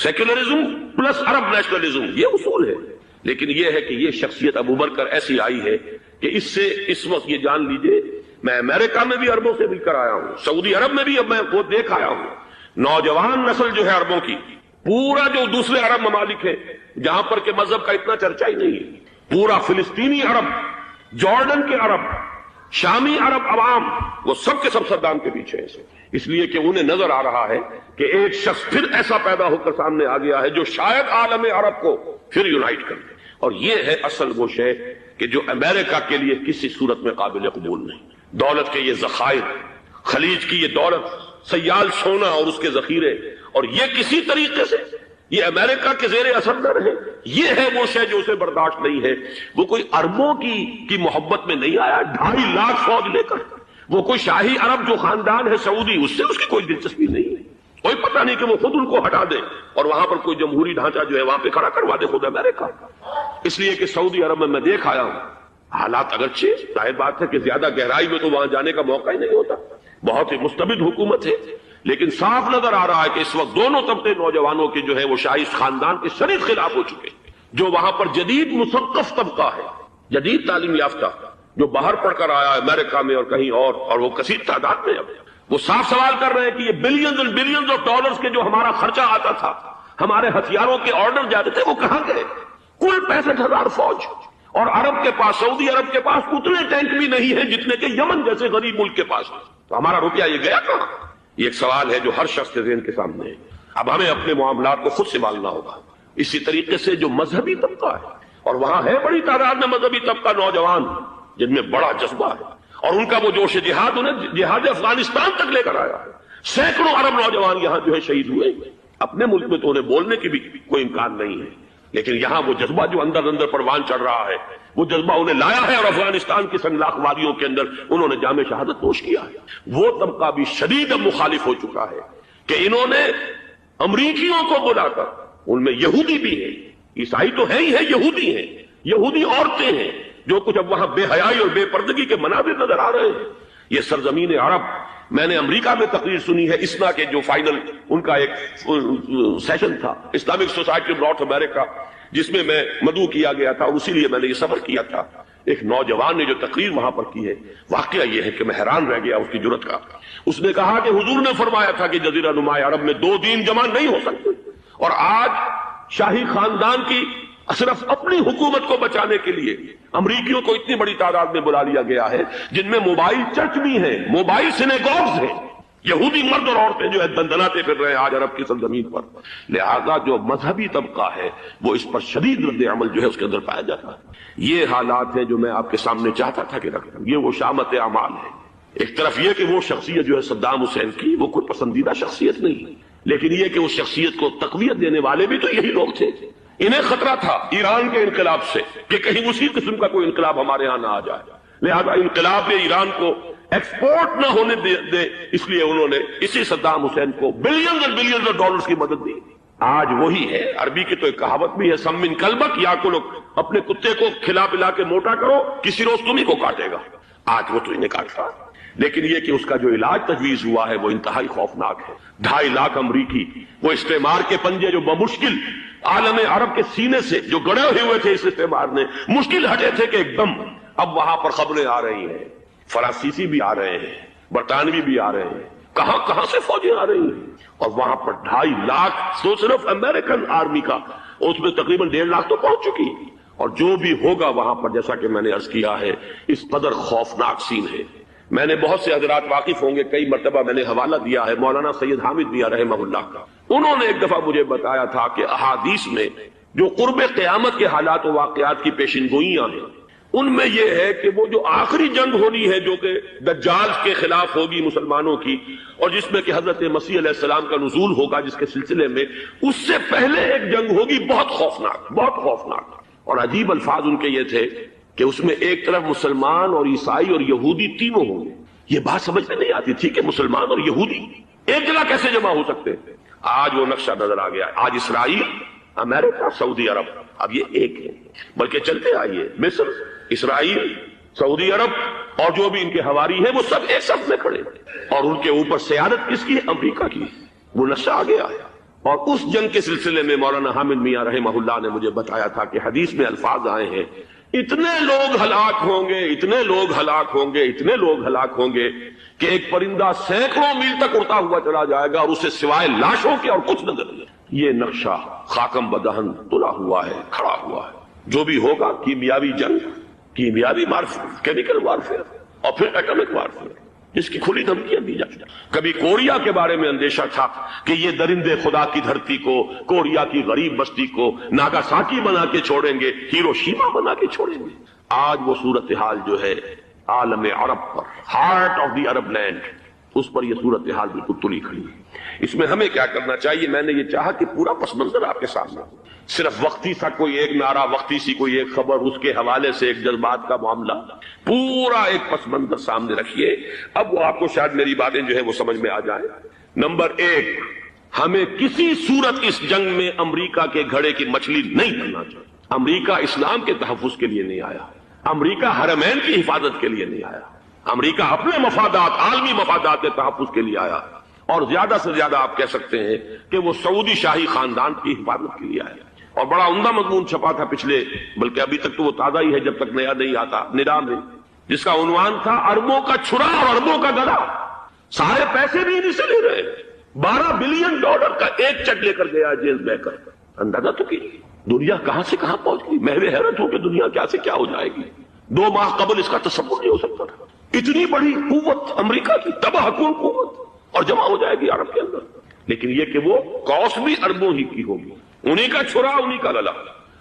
سیکولرزم پلس عرب نیشنلزم، یہ اصول ہے، لیکن یہ ہے کہ یہ شخصیت اب ابھر کر ایسی آئی ہے کہ اس سے اس وقت یہ جان لیجئے، میں امریکہ میں بھی عربوں سے مل کر آیا ہوں، سعودی عرب میں بھی اب میں وہ دیکھ آیا ہوں، نوجوان نسل جو ہے عربوں کی، پورا جو دوسرے عرب ممالک ہے جہاں پر کہ مذہب کا اتنا چرچا ہی نہیں ہے، پورا فلسطینی عرب، جارڈن کے عرب، شامی عرب عوام، وہ سب کے سب صدام کے پیچھے ہیں، اس لیے کہ انہیں نظر آ رہا ہے کہ ایک شخص پھر ایسا پیدا ہو کر سامنے آ گیا ہے جو شاید عالم عرب کو پھر یونائٹ کر دے، اور یہ ہے اصل وہ شے کہ جو امریکہ کے لیے کسی صورت میں قابل قبول نہیں۔ دولت کے یہ ذخائر، خلیج کی یہ دولت، سیال سونا اور اس کے ذخیرے، اور یہ کسی طریقے سے یہ امریکہ کے زیر اثر نہ رہے، یہ ہے وہ شے جو اسے برداشت نہیں ہے۔ وہ کوئی عربوں کی محبت میں نہیں آیا 2.5 لاکھ فوج لے کر، وہ کوئی شاہی عرب جو خاندان ہے سعودی، اس سے اس کی کوئی دلچسپی نہیں ہے، کوئی پتہ نہیں کہ وہ خود ان کو ہٹا دے اور وہاں پر کوئی جمہوری ڈھانچہ جو ہے وہاں پہ کھڑا کروا دے خود امریکہ۔ اس لیے کہ سعودی عرب میں دیکھ آیا ہوں، حالات اگرچہ ظاہر بات ہے کہ زیادہ گہرائی میں تو وہاں جانے کا موقع ہی نہیں ہوتا، بہت ہی مستبد حکومت ہے، لیکن صاف نظر آ رہا ہے کہ اس وقت دونوں طبقے نوجوانوں کے جو ہے وہ شاہی خاندان کے شدید خلاف ہو چکے ہیں۔ جو وہاں پر جدید مثقف طبقہ ہے، جدید تعلیم یافتہ، جو باہر پڑھ کر آیا ہے امریکہ میں اور کہیں اور وہ کثیر تعداد میں، اب وہ صاف سوال کر رہے ہیں کہ یہ بلینز اور بلینز آف ڈالرز کے جو ہمارا خرچہ آتا تھا، ہمارے ہتھیاروں کے آرڈر جاتے تھے، وہ کہاں گئے؟ کل 65,000 فوج، اور عرب کے پاس، سعودی عرب کے پاس اتنے ٹینک بھی نہیں ہیں جتنے کہ یمن جیسے غریب ملک کے پاس ہے، تو ہمارا روپیہ یہ گیا کہاں؟ یہ ایک سوال ہے جو ہر شخص کے ذہن کے سامنے ہے۔ اب ہمیں اپنے معاملات کو خود سنبھالنا ہوگا۔ اسی طریقے سے جو مذہبی طبقہ ہے، اور وہاں ہے بڑی تعداد میں مذہبی طبقہ، نوجوان جن میں بڑا جذبہ ہے، اور ان کا وہ جوش جہاد انہیں جہاد افغانستان تک لے کر آیا ہے۔ سینکڑوں عرب نوجوان یہاں جو ہے شہید ہوئے، اپنے ملک میں تو انہیں بولنے کی بھی کوئی امکان نہیں ہے، لیکن یہاں وہ جذبہ جو اندر پروان چڑھ رہا ہے، وہ جذبہ انہیں لایا ہے، اور افغانستان کی سنگلاخ وادیوں کے اندر انہوں نے جام شہادت نوش کیا ہے۔ وہ طبقہ بھی شدید اب مخالف ہو چکا ہے کہ انہوں نے امریکیوں کو بلا کر، ان میں یہودی بھی ہیں، عیسائی تو ہے ہی ہے، یہودی ہیں، یہودی عورتیں ہیں، جو کچھ اب وہاں بے حیائی اور بے پردگی کے مناظر نظر آ رہے ہیں۔ یہ سرزمین عرب، میں نے امریکہ میں تقریر سنی ہے اسنا کے جو فائنل ان کا ایک سیشن تھا، اسلامک سوسائٹی آف نارتھ امریکہ، جس میں میں مدعو کیا گیا تھا، اور اسی لیے میں نے یہ سفر کیا تھا. ایک نوجوان نے جو تقریر وہاں پر کی ہے، واقعہ یہ ہے کہ میں حیران رہ گیا اس کی جرأت کا. اس نے کہا کہ حضور نے فرمایا تھا کہ جزیرہ نما عرب میں 2 دین جمع نہیں ہو سکتے، اور آج شاہی خاندان کی صرف اپنی حکومت کو بچانے کے لیے امریکیوں کو اتنی بڑی تعداد میں بلا لیا گیا ہے، جن میں موبائل چرچ بھی ہیں، موبائل سینیگوگز ہیں. یہودی مرد اور عورتیں جو ہے دندناتے پھر رہے ہیں آج عرب کی سرزمین پر. لہذا جو مذہبی طبقہ ہے وہ اس پر شدید رد عمل جو ہے اس کے اندر پایا جاتا ہے. یہ حالات ہیں جو میں آپ کے سامنے چاہتا تھا کہ رکھوں. یہ وہ شامت اعمال ہے. ایک طرف یہ کہ وہ شخصیت جو ہے صدام حسین کی، وہ کوئی پسندیدہ شخصیت نہیں، لیکن یہ کہ اس شخصیت کو تقویت دینے والے بھی تو یہی لوگ تھے. انہیں خطرہ تھا ایران کے انقلاب سے کہ کہیں اسی قسم کا کوئی انقلاب ہمارے ہاں نہ آ جائے. لہذا انقلاب ایران کو ایکسپورٹ نہ ہونے دے، اس لیے انہوں نے اسی صدام حسین کو بلینز اور بلینز آف ڈالرز کی مدد دی. آج وہی ہے. عربی کی تو ایک کہاوت بھی ہے، سم من کلبک، یا کو لوگ اپنے کتے کو کھلا پلا کے موٹا کرو، کسی روز تمہیں کو کاٹے گا. آج وہ تو انہیں کاٹ رہا. لیکن یہ کہ اس کا جو علاج تجویز ہوا ہے وہ انتہائی خوفناک ہے. 2.5 لاکھ امریکی وہ استعمار کے پنجے جو بمشکل عالم عرب کے سینے سے جو گڑے ہوئے تھے اس استعمار نے، مشکل ہٹے تھے کہ ایک دم اب وہاں پر خبریں آ رہی ہیں، فرانسیسی بھی آ رہے ہیں، برطانوی بھی آ رہے ہیں، کہاں کہاں سے فوجیں آ رہی ہیں. اور وہاں پر 2.5 لاکھ تو صرف امریکن آرمی کا، اس میں تقریباً 1.5 لاکھ تو پہنچ چکی. اور جو بھی ہوگا وہاں پر، جیسا کہ میں نے عرض کیا ہے، اس قدر خوفناک سین ہے. میں نے بہت سے حضرات واقف ہوں گے، کئی مرتبہ میں نے حوالہ دیا ہے مولانا سید حامد میاں رحمہ اللہ کا. انہوں نے ایک دفعہ مجھے بتایا تھا کہ احادیث میں جو قرب قیامت کے حالات و واقعات کی پیشن گوئیاں ہیں، ان میں یہ ہے کہ وہ جو آخری جنگ ہونی ہے جو کہ دجال کے خلاف ہوگی مسلمانوں کی، اور جس میں کہ حضرت مسیح علیہ السلام کا نزول ہوگا جس کے سلسلے میں، اس سے پہلے ایک جنگ ہوگی بہت خوفناک، بہت خوفناک. اور عجیب الفاظ ان کے یہ تھے کہ اس میں ایک طرف مسلمان اور عیسائی اور یہودی تینوں ہوں گے. یہ بات سمجھ میں نہیں آتی تھی کہ مسلمان اور یہودی ایک جگہ کیسے جمع ہو سکتے ہیں. آج وہ نقشہ نظر آ گیا. آج اسرائیل، امریکہ، سعودی عرب اب یہ ایک ہے. بلکہ چلتے آئیے، مصر، اسرائیل، سعودی عرب اور جو بھی ان کے حواری ہیں وہ سب ایک صف میں کھڑے، اور ان کے اوپر سیادت کس کی ہے؟ امریکہ کی. وہ نقشہ آ گیا. اور اس جنگ کے سلسلے میں مولانا حامد میاں رحمہ اللہ نے مجھے بتایا تھا کہ حدیث میں الفاظ آئے ہیں، اتنے لوگ ہلاک ہوں گے، اتنے لوگ ہلاک ہوں گے، اتنے لوگ ہلاک ہوں گے کہ ایک پرندہ سینکڑوں میل تک اڑتا ہوا چلا جائے گا اور اسے سوائے لاشوں کے اور کچھ نظر نہیں. یہ نقشہ خاکم بدہن تلا ہوا ہے، کھڑا ہوا ہے. جو بھی ہوگا کیمیاوی جنگ، کیمیاوی وارفیئر، کیمیکل وارفیئر، اور پھر ایٹمک وارفیئر، جس کی کھلی دھمکیاں دی جاتی ہیں. کبھی کوریا کے بارے میں اندیشہ تھا کہ یہ درندے خدا کی دھرتی کو، کوریا کی غریب بستی کو ناگاساکی بنا کے چھوڑیں گے، ہیروشیما بنا کے چھوڑیں گے. آج وہ صورتحال جو ہے عالم عرب پر، ہارٹ آف دی عرب لینڈ، اس پر یہ صورتحال بالکل تلی کھڑی ہے. اس میں ہمیں کیا کرنا چاہیے؟ میں نے یہ چاہا کہ پورا پس منظر آپ کے سامنے ہو. صرف وقتی سا کوئی ایک نعرہ، وقتی سی کوئی ایک خبر، اس کے حوالے سے ایک جذبات کا معاملہ، پورا ایک پس منظر سامنے رکھیے. اب وہ آپ کو شاید میری باتیں جو ہے وہ سمجھ میں آ جائیں. نمبر 1، ہمیں کسی صورت اس جنگ میں امریکہ کے گھڑے کی مچھلی نہیں بننا چاہیے. امریکہ اسلام کے تحفظ کے لیے نہیں آیا، امریکہ حرمین کی حفاظت کے لیے نہیں آیا، امریکہ اپنے مفادات، عالمی مفادات کے تحفظ کے لیے آیا. اور زیادہ سے زیادہ آپ کہہ سکتے ہیں کہ وہ سعودی شاہی خاندان کی حفاظت کے لیے آیا. اور بڑا عمدہ مضمون چھپا تھا پچھلے، بلکہ ابھی تک تو وہ تازہ ہی ہے جب تک نیا نہیں آتا، ندا میں، جس کا عنوان تھا اربوں کا چھرا اور اربوں کا گدا. سارے پیسے بھی انہیں سے لے رہے ہیں. $12 بلین کا ایک چیک لے کر گیا جیمز بیکر. اندازہ تو کیجیے دنیا کہاں سے کہاں پہنچ گئی. میں بھی حیرت ہوں کہ دنیا کیا سے کیا ہو جائے گی. 2 ماہ قبل اس کا تصور نہیں ہو سکتا تھا. اتنی بڑی قوت امریکہ کی، تباہ کن قوت، اور جمع ہو جائے گی عرب کے اندر. لیکن یہ کہ وہ کاس بھی اربوں ہی کی ہوگی، انہی کا چھرا، انہی کا للا.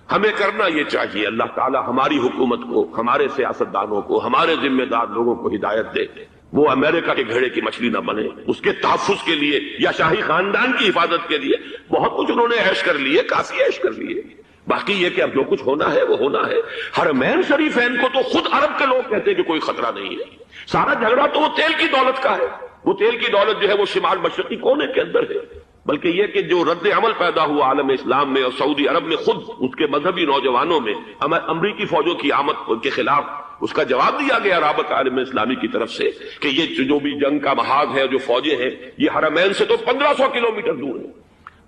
ہمیں کرنا یہ چاہیے، اللہ تعالی ہماری حکومت کو، ہمارے سیاستدانوں کو، ہمارے ذمہ دار لوگوں کو ہدایت دے، وہ امریکہ کے گھڑے کی مچھلی نہ بنے. اس کے تحفظ کے لیے یا شاہی خاندان کی حفاظت کے لیے بہت کچھ انہوں نے عیش کر لیے، کافی عیش کر لیے. باقی یہ کہ اب جو کچھ ہونا ہے وہ ہونا ہے. حرمین شریفین کو تو خود عرب کے لوگ کہتے ہیں کہ کوئی خطرہ نہیں ہے. سارا جھگڑا تو وہ تیل کی دولت کا ہے. وہ تیل کی دولت جو ہے وہ شمال مشرقی کونے کے اندر ہے. بلکہ یہ کہ جو رد عمل پیدا ہوا عالم اسلام میں اور سعودی عرب میں، خود اس کے مذہبی نوجوانوں میں امریکی فوجوں کی آمد کے خلاف اس کا جواب دیا گیا رابطہ عالم اسلامی کی طرف سے کہ یہ جو بھی جنگ کا محاذ ہے، جو فوجیں ہیں، یہ حرمین سے تو 1500 کلومیٹر دور ہے.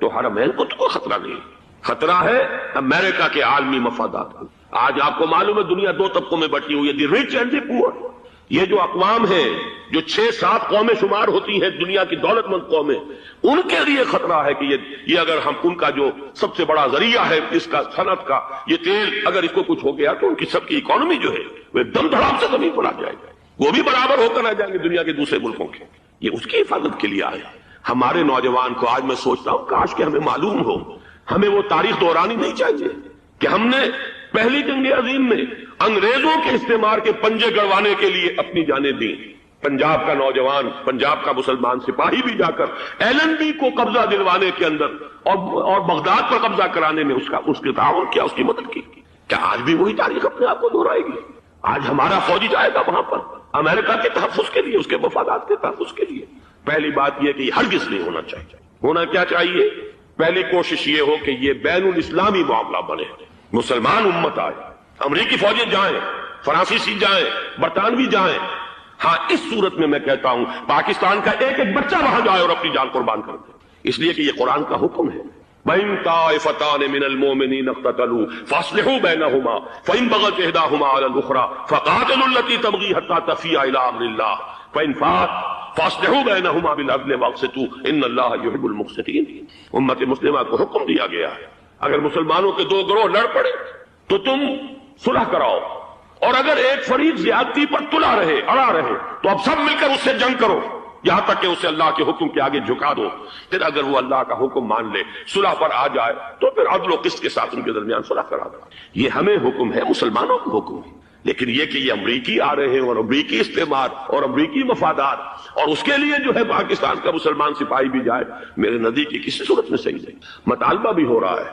تو حرمین کو تو کوئی خطرہ نہیں. خطرہ ہے امریکہ کے عالمی مفادات کو۔ آج آپ کو معلوم ہے دنیا دو طبقوں میں بٹی ہوئی ہے، دی رچ اینڈ دی پور۔ یہ جو اقوام ہیں جو 6-7 قومیں شمار ہوتی ہیں دنیا کی دولت مند قومیں، ان کے لیے خطرہ ہے کہ یہ اگر ہم ان کا جو سب سے بڑا ذریعہ ہے اس کا صنعت کا یہ تیل، اگر اس کو کچھ ہو گیا تو ان کی سب کی اکانومی جو ہے وہ ایک دم دھڑام سے زمین پر آ جائے گا، وہ بھی برابر ہو کر آ جائیں گے دنیا کے دوسرے ملکوں کے۔ یہ اس کی حفاظت کے لیے آئے۔ ہمارے نوجوان کو آج میں سوچتا ہوں کاش کہ ہمیں معلوم ہو، ہمیں وہ تاریخ دہرانی نہیں چاہیے کہ ہم نے پہلی جنگ عظیم میں انگریزوں کے استعمار کے پنجے گڑوانے کے لیے اپنی جانیں دیں۔ پنجاب کا نوجوان، پنجاب کا مسلمان سپاہی بھی جا کر LNB کو قبضہ دلوانے کے اندر اور بغداد پر قبضہ کرانے میں اس کے تعاون کیا، اس کی مدد کی۔ کیا آج بھی وہی تاریخ اپنے آپ کو دہرائے گی؟ آج ہمارا فوجی جائے گا وہاں پر امریکہ کے تحفظ کے لیے، اس کے مفادات کے تحفظ کے لیے۔ پہلی بات یہ کہ یہ ہرگز نہیں ہونا چاہیے۔ ہونا کیا چاہیے؟ پہلی کوشش یہ ہو کہ یہ بین الاسلامی معاملہ بنے، مسلمان امت آئے، امریکی فوجی جائیں، فرانسیسی جائیں، برطانوی جائیں۔ ہاں اس صورت میں کہتا ہوں پاکستان کا ایک ایک بچہ وہاں جائے اور اپنی جان قربان کر دے، اس لیے کہ یہ قرآن کا حکم ہے۔ بَإِن طَائِفَتَانِ مِنَ الْمُؤْمِنِينَ اقْتَتَلُوا فَأَصْلِحُوا بَيْنَهُمَا فَإِن بَغَتْ إِحْدَاهُمَا عَلَى الْأُخْرَى فَقَاتِلُوا الَّتِي تَبْغِي حَتَّى تَفِيءَ إِلَى أَمْرِ اللَّهِ فَإِن فَاءَتْ فَأَصْلِحُوا بَيْنَهُمَا بِالْعَدْلِ وَأَقْسِطُوا إِنَّ اللَّهَ يُحِبُّ الْمُقْسِطِينَ۔ امت مسلمہ کو حکم دیا گیا ہے اگر مسلمانوں کے دو گروہ لڑ پڑے تو تم صلح کراؤ، اور اگر ایک فریق زیادتی پر تلا رہے، اڑا رہے، تو اب سب مل کر اس سے جنگ کرو یہاں تک کہ اسے اللہ کے حکم کے آگے جھکا دو۔ پھر اگر وہ اللہ کا حکم مان لے، صلح پر آ جائے، تو پھر عدل و قسط کے ساتھ ان کے درمیان صلح کرا دو۔ یہ ہمیں حکم ہے، مسلمانوں کو حکم ہے۔ لیکن یہ کہ یہ امریکی آ رہے ہیں اور امریکی استعمار اور امریکی مفادات، اور اس کے لیے جو ہے پاکستان کا مسلمان سپاہی بھی جائے، میرے نزدیک کی کسی صورت میں صحیح نہیں۔ مطالبہ بھی ہو رہا ہے،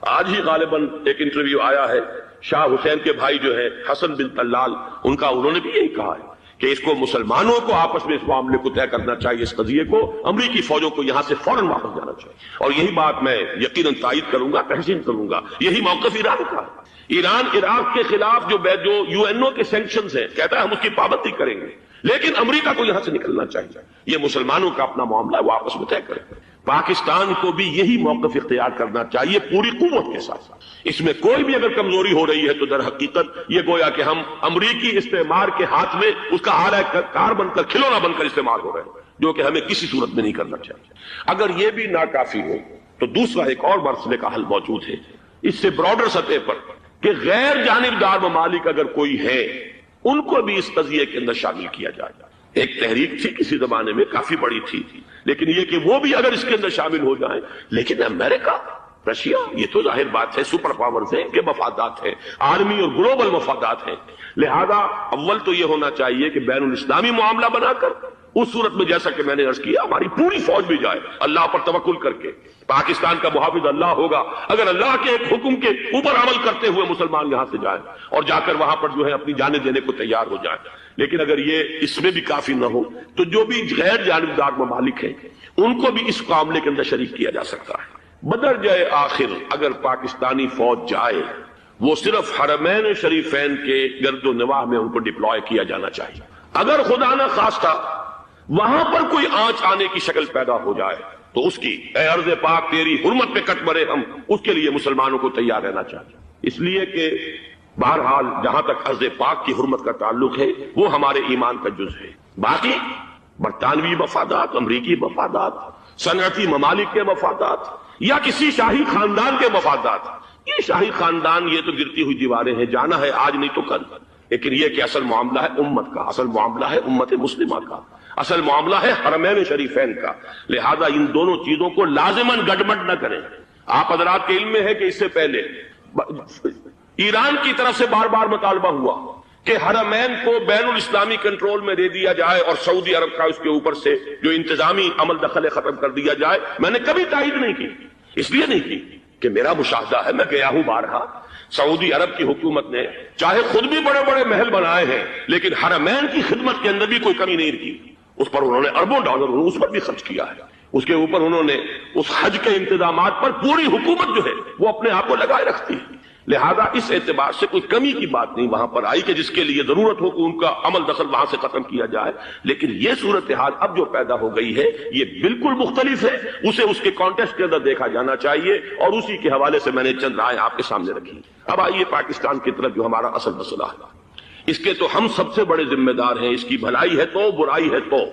آج ہی غالباً ایک انٹرویو آیا ہے، شاہ حسین کے بھائی جو ہے حسن بن طلال، انہوں نے بھی یہی کہا ہے کہ اس کو مسلمانوں کو آپس میں اس معاملے کو طے کرنا چاہیے، اس قضیے کو امریکی فوجوں کو یہاں سے فوراً واپس جانا چاہیے۔ اور یہی بات میں یقیناً تائید کروں گا، تحسین کروں گا، یہی موقف ایران کا ہے۔ ایران عراق کے خلاف جو UNO کے سینکشنز ہیں، کہتا ہے ہم اس کی پابندی کریں گے، لیکن امریکہ کو یہاں سے نکلنا چاہیے۔ یہ مسلمانوں کا اپنا معاملہ ہے، وہ آپس میں طے کریں۔ پاکستان کو بھی یہی موقف اختیار کرنا چاہیے پوری قوت کے ساتھ۔ اس میں کوئی بھی اگر کمزوری ہو رہی ہے تو در حقیقت یہ گویا کہ ہم امریکی استعمار کے ہاتھ میں اس کا آلہ کار بن کر، کھلونا بن کر استعمال ہو رہے ہیں، جو کہ ہمیں کسی صورت میں نہیں کرنا چاہیے۔ اگر یہ بھی ناکافی ہو تو دوسرا ایک اور مسئلے کا حل موجود ہے اس سے براڈر سطح پر، کہ غیر جانبدار ممالک اگر کوئی ہے ان کو بھی اس قضیے کے اندر شامل کیا جائے۔ ایک تحریک تھی کسی زمانے میں، کافی بڑی تھی، لیکن یہ کہ وہ بھی اگر اس کے اندر شامل ہو جائیں۔ لیکن امریکہ، رشیا، یہ تو ظاہر بات ہے سپر پاورز ہیں، ان کے مفادات ہیں، عالمی اور گلوبل مفادات ہیں۔ لہذا اول تو یہ ہونا چاہیے کہ بین الاسلامی معاملہ بنا کر، اس صورت میں جیسا کہ میں نے عرض کیا ہماری پوری فوج بھی جائے اللہ پر توکل کر کے۔ پاکستان کا محافظ اللہ ہوگا، اگر اللہ کے ایک حکم کے اوپر عمل کرتے ہوئے مسلمان یہاں سے جائیں اور جا کر وہاں پر جو ہے اپنی جانیں دینے کو تیار ہو جائیں۔ لیکن اگر یہ اس میں بھی کافی نہ ہو تو جو بھی غیر جانبدار ممالک ہیں ان کو بھی اس معاملے کے اندر شریک کیا جا سکتا ہے۔ بدرجہ آخر اگر پاکستانی فوج جائے، وہ صرف حرمین شریفین کے گرد و نواح میں ان کو ڈپلوائے کیا جانا چاہیے۔ اگر خدا نہ خواستہ وہاں پر کوئی آنچ آنے کی شکل پیدا ہو جائے تو اس کی، اے ارض پاک تیری حرمت پہ کٹ مرے ہم، اس کے لیے مسلمانوں کو تیار رہنا چاہیے۔ اس لیے کہ بہرحال جہاں تک ارض پاک کی حرمت کا تعلق ہے وہ ہمارے ایمان کا جز ہے۔ باقی برطانوی مفادات، امریکی مفادات، صنعتی ممالک کے مفادات یا کسی شاہی خاندان کے مفادات، یہ شاہی خاندان یہ تو گرتی ہوئی دیواریں ہیں، جانا ہے آج نہیں تو کل، لیکن یہ کہ اصل معاملہ ہے امت کا، اصل معاملہ ہے امت مسلمہ کا، اصل معاملہ ہے حرمین شریفین کا۔ لہذا ان دونوں چیزوں کو لازماً گڑبڑ نہ کریں۔ آپ حضرات کے علم میں ہے کہ اس سے پہلے ایران کی طرف سے بار بار مطالبہ ہوا کہ حرمین کو بین الاسلامی کنٹرول میں دے دیا جائے اور سعودی عرب کا اس کے اوپر سے جو انتظامی عمل دخل ختم کر دیا جائے۔ میں نے کبھی تائید نہیں کی، اس لیے نہیں کی کہ میرا مشاہدہ ہے، میں گیا ہوں بارہا، سعودی عرب کی حکومت نے چاہے خود بھی بڑے بڑے محل بنائے ہیں لیکن حرمین کی خدمت کے اندر بھی کوئی کمی نہیں کی۔ اس پر انہوں نے اربوں ڈالر اس پر بھی خرچ کیا ہے۔ اس کے اوپر انہوں نے اس حج کے انتظامات پر پوری حکومت جو ہے وہ اپنے آپ کو لگائے رکھتی ہے۔ لہذا اس اعتبار سے کوئی کمی کی بات نہیں وہاں پر آئی کہ جس کے لیے ضرورت ہو کہ ان کا عمل دخل وہاں سے ختم کیا جائے، لیکن یہ صورتحال اب جو پیدا ہو گئی ہے یہ بالکل مختلف ہے، اسے اس کے کانٹیکسٹ کے اندر دیکھا جانا چاہیے، اور اسی کے حوالے سے میں نے چند رائے آپ کے سامنے رکھی۔ اب آئیے پاکستان کی طرف جو ہمارا اصل مسئلہ ہے، اس کے تو ہم سب سے بڑے ذمہ دار ہیں، اس کی بھلائی ہے تو، برائی ہے تو،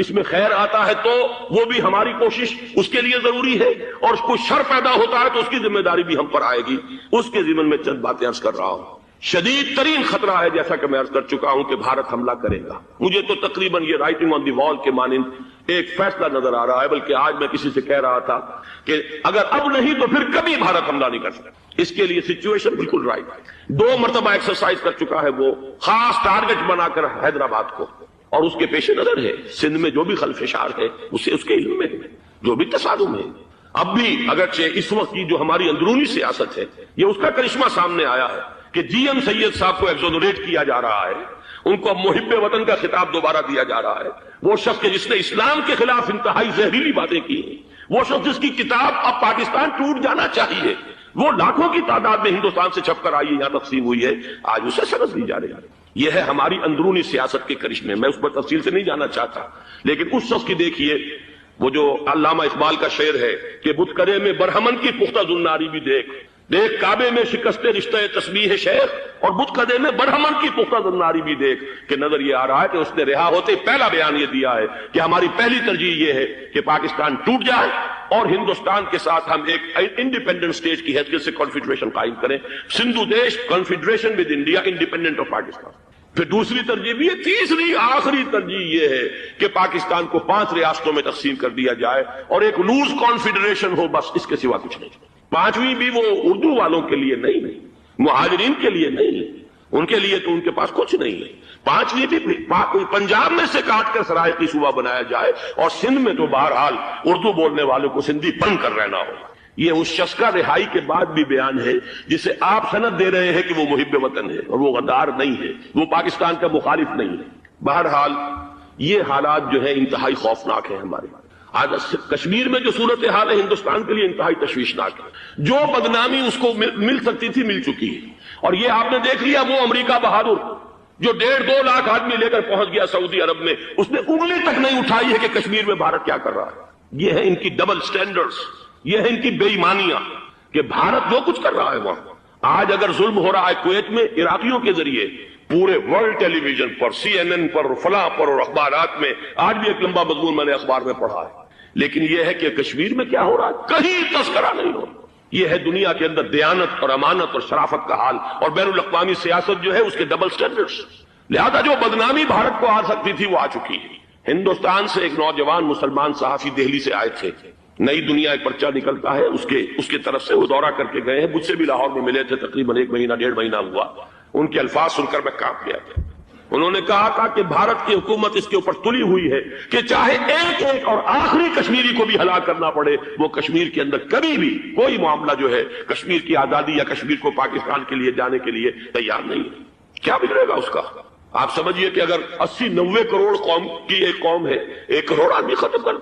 اس میں خیر آتا ہے تو وہ بھی ہماری کوشش اس کے لیے ضروری ہے، اور کوئی شر پیدا ہوتا ہے تو اس کی ذمہ داری بھی ہم پر آئے گی۔ اس کے ضمن میں چند باتیں عرض کر رہا ہوں۔ شدید ترین خطرہ ہے، جیسا کہ میں عرض کر چکا ہوں، کہ بھارت حملہ کرے گا۔ مجھے تو تقریباً یہ رائٹنگ آن دی وال کے مانند ایک فیصلہ نظر آ رہا ہے، بلکہ آج میں کسی سے کہہ رہا تھا کہ اگر اب نہیں تو پھر کبھی بھارت حملہ نہیں کر سکتا۔ اس کے لیے سچویشن بالکل رائٹ ہے۔ 2 مرتبہ ایکسرسائز کر چکا ہے وہ، خاص ٹارگٹ بنا کر حیدرآباد کو، اور اس کے پیش نظر ہے سندھ میں جو بھی خلفشار ہے اسے اس کے علم میں ہے، جو بھی تصادم ہے۔ اب بھی اگرچہ اس وقت کی جو ہماری اندرونی سیاست ہے یہ اس کا کرشمہ سامنے آیا ہے کہ جی ایم سید صاحب کو ایگزونریٹ کیا جا رہا ہے، ان کو محب وطن کا خطاب دوبارہ دیا جا رہا ہے۔ وہ شخص جس نے اسلام کے خلاف انتہائی زہریلی باتیں کی ہیں، وہ شخص جس کی کتاب اب پاکستان ٹوٹ جانا چاہیے، وہ لاکھوں کی تعداد میں ہندوستان سے چھپ کر آئی ہے، یہاں تقسیم ہوئی ہے، آج اسے سبق دی جا رہی ہے۔ یہ ہے ہماری اندرونی سیاست کے کرشمے، میں اس پر تفصیل سے نہیں جانا چاہتا، لیکن اس شخص کی دیکھیے، وہ جو علامہ اقبال کا شعر ہے کہ بتکرے میں برہمن کی پختہ زناری بھی دیکھ، دیکھ کعبے میں شکست رشتہ تسبیح شیخ، اور بتکدے میں برہمن کی پختہ زناری بھی دیکھ، کہ نظر یہ آ رہا ہے کہ اس نے رہا ہوتے پہلا بیان یہ دیا ہے کہ ہماری پہلی ترجیح یہ ہے کہ پاکستان ٹوٹ جائے اور ہندوستان کے ساتھ ہم ایک انڈیپینڈنٹ اسٹیٹ کی حیثیت سے کانفیڈریشن قائم کریں، سندھو دیش confederation with India independent of Pakistan. پھر دوسری ترجیح بھی ہے، تیسری آخری ترجیح یہ ہے کہ پاکستان کو 5 ریاستوں میں تقسیم کر دیا جائے اور ایک لوز کانفیڈریشن ہو، بس اس کے سوا کچھ نہیں۔ 5ویں بھی وہ اردو والوں کے لیے نہیں، مہاجرین کے لیے نہیں، ان کے لیے تو ان کے پاس کچھ نہیں ہے۔ 5ویں بھی پنجاب میں سے کاٹ کر سرائکی صوبہ بنایا جائے، اور سندھ میں تو بہرحال اردو بولنے والوں کو سندھی بن کر رہنا ہوگا۔ یہ اس شخص کا رہائی کے بعد بھی بیان ہے جسے آپ سند دے رہے ہیں کہ وہ محب وطن ہے، اور وہ غدار نہیں ہے، وہ پاکستان کا مخالف نہیں ہے۔ بہرحال یہ حالات جو ہے انتہائی خوفناک ہیں ہمارے۔ آج کشمیر میں جو صورتحال ہے ہندوستان کے لیے انتہائی تشویشناک ہے، جو بدنامی اس کو مل سکتی تھی مل چکی ہے، اور یہ آپ نے دیکھ لیا وہ امریکہ بہادر جو 1.5-2 لاکھ آدمی لے کر پہنچ گیا سعودی عرب میں، اس نے انگلی تک نہیں اٹھائی ہے کہ کشمیر میں بھارت کیا کر رہا ہے۔ یہ ہے ان کی ڈبل سٹینڈرڈز، یہ ہے ان کی بے ایمانیاں کہ بھارت جو کچھ کر رہا ہے وہاں۔ آج اگر ظلم ہو رہا ہے کویت میں عراقیوں کے ذریعے، پورے ورلڈ ٹیلی ویژن پر، CNN پر، فلاں پر، اور اخبارات میں، آج بھی ایک لمبا مضمون میں نے اخبار میں پڑھا ہے، لیکن یہ ہے کہ کشمیر میں کیا ہو رہا ہے کہیں تذکرہ نہیں ہو رہا۔ یہ ہے دنیا کے اندر دیانت اور امانت اور شرافت کا حال، اور بین الاقوامی سیاست جو ہے اس کے ڈبل سٹینڈرڈز۔ لہذا جو بدنامی بھارت کو آ سکتی تھی وہ آ چکی ہے۔ ہندوستان سے ایک نوجوان مسلمان صحافی دہلی سے آئے تھے، نئی دنیا ایک پرچہ نکلتا ہے اس کے طرف سے، وہ دورہ کر کے گئے ہیں، مجھ سے بھی لاہور میں ملے تھے، تقریباً 1 مہینہ 1.5 مہینہ ہوا۔ ان کے الفاظ سن کر میں کانپ گیا تھا۔ انہوں نے کہا تھا کہ بھارت کی حکومت اس کے اوپر تلی ہوئی ہے کہ چاہے ایک اور آخری کشمیری کو بھی ہلاک کرنا پڑے، وہ کشمیر کے اندر کبھی بھی کوئی معاملہ جو ہے کشمیر کی آزادی یا کشمیر کو پاکستان کے لیے جانے کے لیے تیار نہیں ہے۔ کیا بگڑے گا اس کا؟ آپ سمجھیے کہ اگر 80-90 کروڑ قوم کی ایک قوم ہے، 1 کروڑ آدمی ختم کر،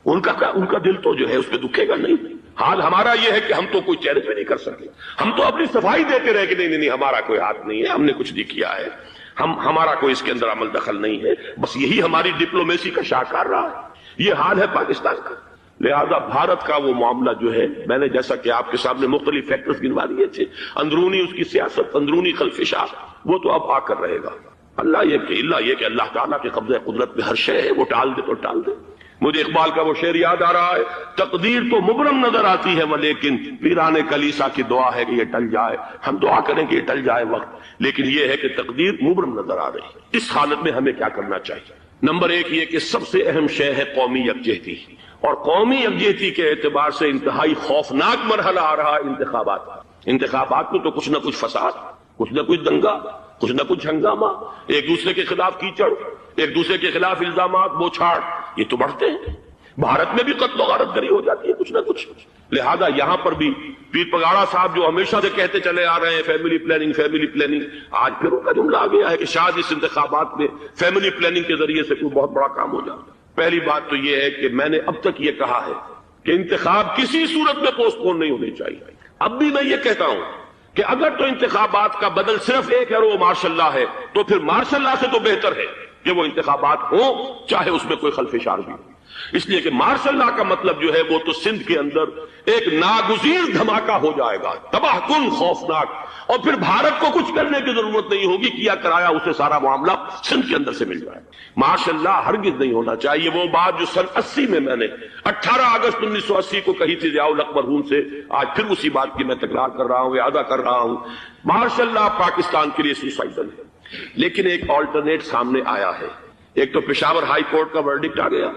ان کا دل تو جو ہے اس پہ دکھے گا نہیں۔ حال ہمارا یہ ہے کہ ہم تو کوئی چیلنج بھی نہیں کر سکے، ہم تو اپنی صفائی دیتے رہے کہ نہیں ہمارا کوئی ہاتھ نہیں ہے، ہم نے کچھ نہیں کیا ہے، ہمارا کوئی اس کے اندر عمل دخل نہیں ہے، بس یہی ہماری ڈپلومیسی کا شاہکار رہا ہے۔ یہ حال ہے پاکستان کا۔ لہذا بھارت کا وہ معاملہ جو ہے، میں نے جیسا کہ آپ کے سامنے مختلف فیکٹرز گنوا دیے تھے، اندرونی اس کی سیاست، اندرونی خلفشار، وہ تو اب آ کر رہے گا۔ اللہ یہ کہ اللہ تعالیٰ کے قبضہ قدرت میں ہر شے ہے، وہ ٹال دے تو ٹال دے۔ مجھے اقبال کا وہ شعر یاد آ رہا ہے، تقدیر تو مبرم نظر آتی ہے لیکن پیرانے کلیسا کی دعا ہے کہ یہ ٹل جائے۔ ہم دعا کریں کہ یہ ٹل جائے وقت، لیکن یہ ہے کہ تقدیر مبرم نظر آ رہی ہے۔ اس حالت میں ہمیں کیا کرنا چاہیے؟ نمبر 1 یہ کہ سب سے اہم شے ہے قومی یکجہتی، اور قومی یکجہتی کے اعتبار سے انتہائی خوفناک مرحلہ آ رہا ہے انتخابات میں تو کچھ نہ کچھ فساد، کچھ نہ کچھ دنگا، کچھ نہ کچھ ہنگامہ، ایک دوسرے کے خلاف کیچڑ، ایک دوسرے کے خلاف الزامات، بوچھاڑ، یہ تو بڑھتے ہیں۔ بھارت میں بھی قتل و غارت گری ہو جاتی ہے کچھ نہ کچھ۔ لہذا یہاں پر بھی پیر پگاڑا صاحب جو ہمیشہ سے کہتے چلے آ رہے ہیں فیملی پلاننگ، آج پھر ان کا جملہ آ گیا ہے کہ شاید اس انتخابات میں فیملی پلاننگ کے ذریعے سے کوئی بہت بڑا کام ہو جائے۔ پہلی بات تو یہ ہے کہ میں نے اب تک یہ کہا ہے کہ انتخاب کسی صورت میں پوسٹ پون نہیں ہونے چاہیے۔ اب بھی میں یہ کہتا ہوں کہ اگر تو انتخابات کا بدل صرف ایک ہے اور وہ مارشل لا ہے، تو پھر مارشل لا سے تو بہتر ہے کہ وہ انتخابات ہوں چاہے اس میں کوئی خلفشار بھی ہو، اس لیے کہ مارشل لا کا مطلب جو ہے وہ تو سندھ کے اندر ایک ناگزیر دھماکہ ہو جائے گا، تباہ کن، خوفناک، اور پھر بھارت کو کچھ کرنے کی ضرورت نہیں ہوگی، کیا کرایا اسے سارا معاملہ سندھ کے اندر سے مل جائے گا۔ مارشل لا ہرگز نہیں ہونا چاہیے۔ وہ بات جو سن 80 میں نے 18 اگست 1980 کو کہی تھی ضیاء الحق مرحوم سے، آج پھر اسی بات کی میں تکرار کر رہا ہوں، اعادہ کر رہا ہوں، مارشل لا پاکستان کے لیے سوسائڈل ہے۔ لیکن ایک آلٹرنیٹ سامنے آیا ہے، ایک تو پشاور ہائی کورٹ کا ورڈکٹ آ گیا،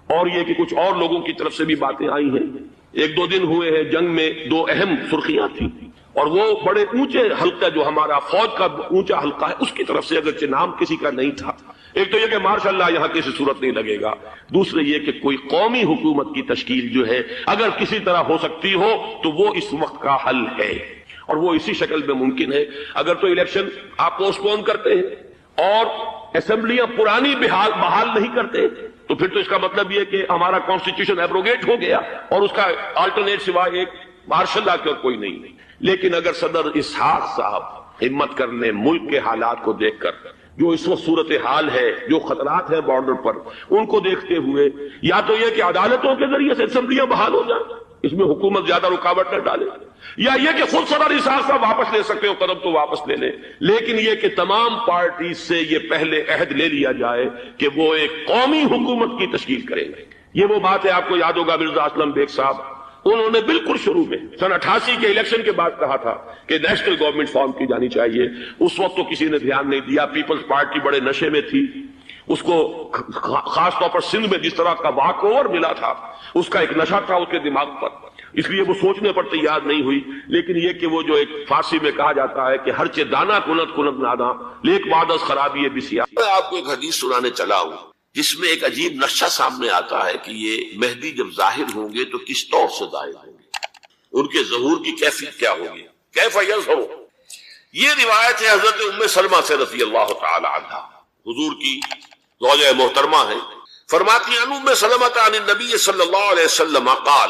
اور یہ کہ کچھ اور لوگوں کی طرف سے بھی باتیں آئی ہیں۔ ایک دو دن ہوئے ہیں جنگ میں، دو اہم سرخیاں تھیں، اور وہ بڑے اونچے حلقہ جو ہمارا فوج کا اونچا حلقہ ہے اس کی طرف سے، اگرچہ نام کسی کا نہیں تھا، ایک تو یہ کہ ماشاء اللہ یہاں کسی صورت نہیں لگے گا، دوسرے یہ کہ کوئی قومی حکومت کی تشکیل جو ہے اگر کسی طرح ہو سکتی ہو تو وہ اس وقت کا حل ہے، اور وہ اسی شکل میں ممکن ہے۔ اگر تو الیکشن آپ پوسٹ پون کرتے ہیں اور اسمبلیاں پرانی بحال نہیں کرتے تو پھر تو اس کا مطلب یہ کہ ہمارا کانسٹیٹیوشن ایبروگیٹ ہو گیا، اور اس کا آلٹرنیٹ سوائے ایک مارشل لا کے اور کوئی نہیں۔ لیکن اگر صدر اسحاق صاحب ہمت کر لیں، ملک کے حالات کو دیکھ کر، جو اس وقت صورتحال ہے، جو خطرات ہیں بارڈر پر، ان کو دیکھتے ہوئے یا تو یہ کہ عدالتوں کے ذریعے سے اسمبلیاں بحال ہو جائیں، اس میں حکومت زیادہ رکاوٹ نہ ڈالے، یا یہ کہ خود صدر اسحاق صاحب واپس لے سکتے ہو قدم تو واپس لے لیں، لیکن یہ کہ تمام پارٹیز سے یہ پہلے عہد لے لیا جائے کہ وہ ایک قومی حکومت کی تشکیل کریں گے۔ یہ وہ بات ہے، آپ کو یاد ہوگا مرزا اسلم بیگ صاحب، انہوں نے بالکل شروع میں سن 88 کے الیکشن کے بعد کہا تھا کہ نیشنل گورنمنٹ فارم کی جانی چاہیے۔ اس وقت تو کسی نے دھیان نہیں دیا، پیپلز پارٹی بڑے نشے میں تھی، اس کو خاص طور پر سندھ میں جس طرح کا واک اوور ملا تھا، اس کا ایک نشہ تھا اس کے دماغ پر، اس لیے وہ سوچنے پر تیار نہیں ہوئی۔ لیکن یہ کہ وہ جو ایک فارسی میں کہا جاتا ہے کہ ہر چے دانا کنت کنت نادا لیک وعدس خرابی بسیا۔ میں آپ کو ایک حدیث سنانے چلا ہوں جس میں ایک عجیب نقشہ سامنے آتا ہے کہ یہ مہدی جب ظاہر ہوں گے تو کس طور سے ظاہر ہوں گے، ان کے ظہور کی کیفیت کیا ہوگی، کیف یظہر۔ یہ روایت ہے حضرت ام سلمہ سے رضی اللہ تعالی عنہا، حضور کی زوجہ محترمہ ہے، فرماتی ہیں ام سلمہ عن النبی صلی اللہ علیہ وسلم قال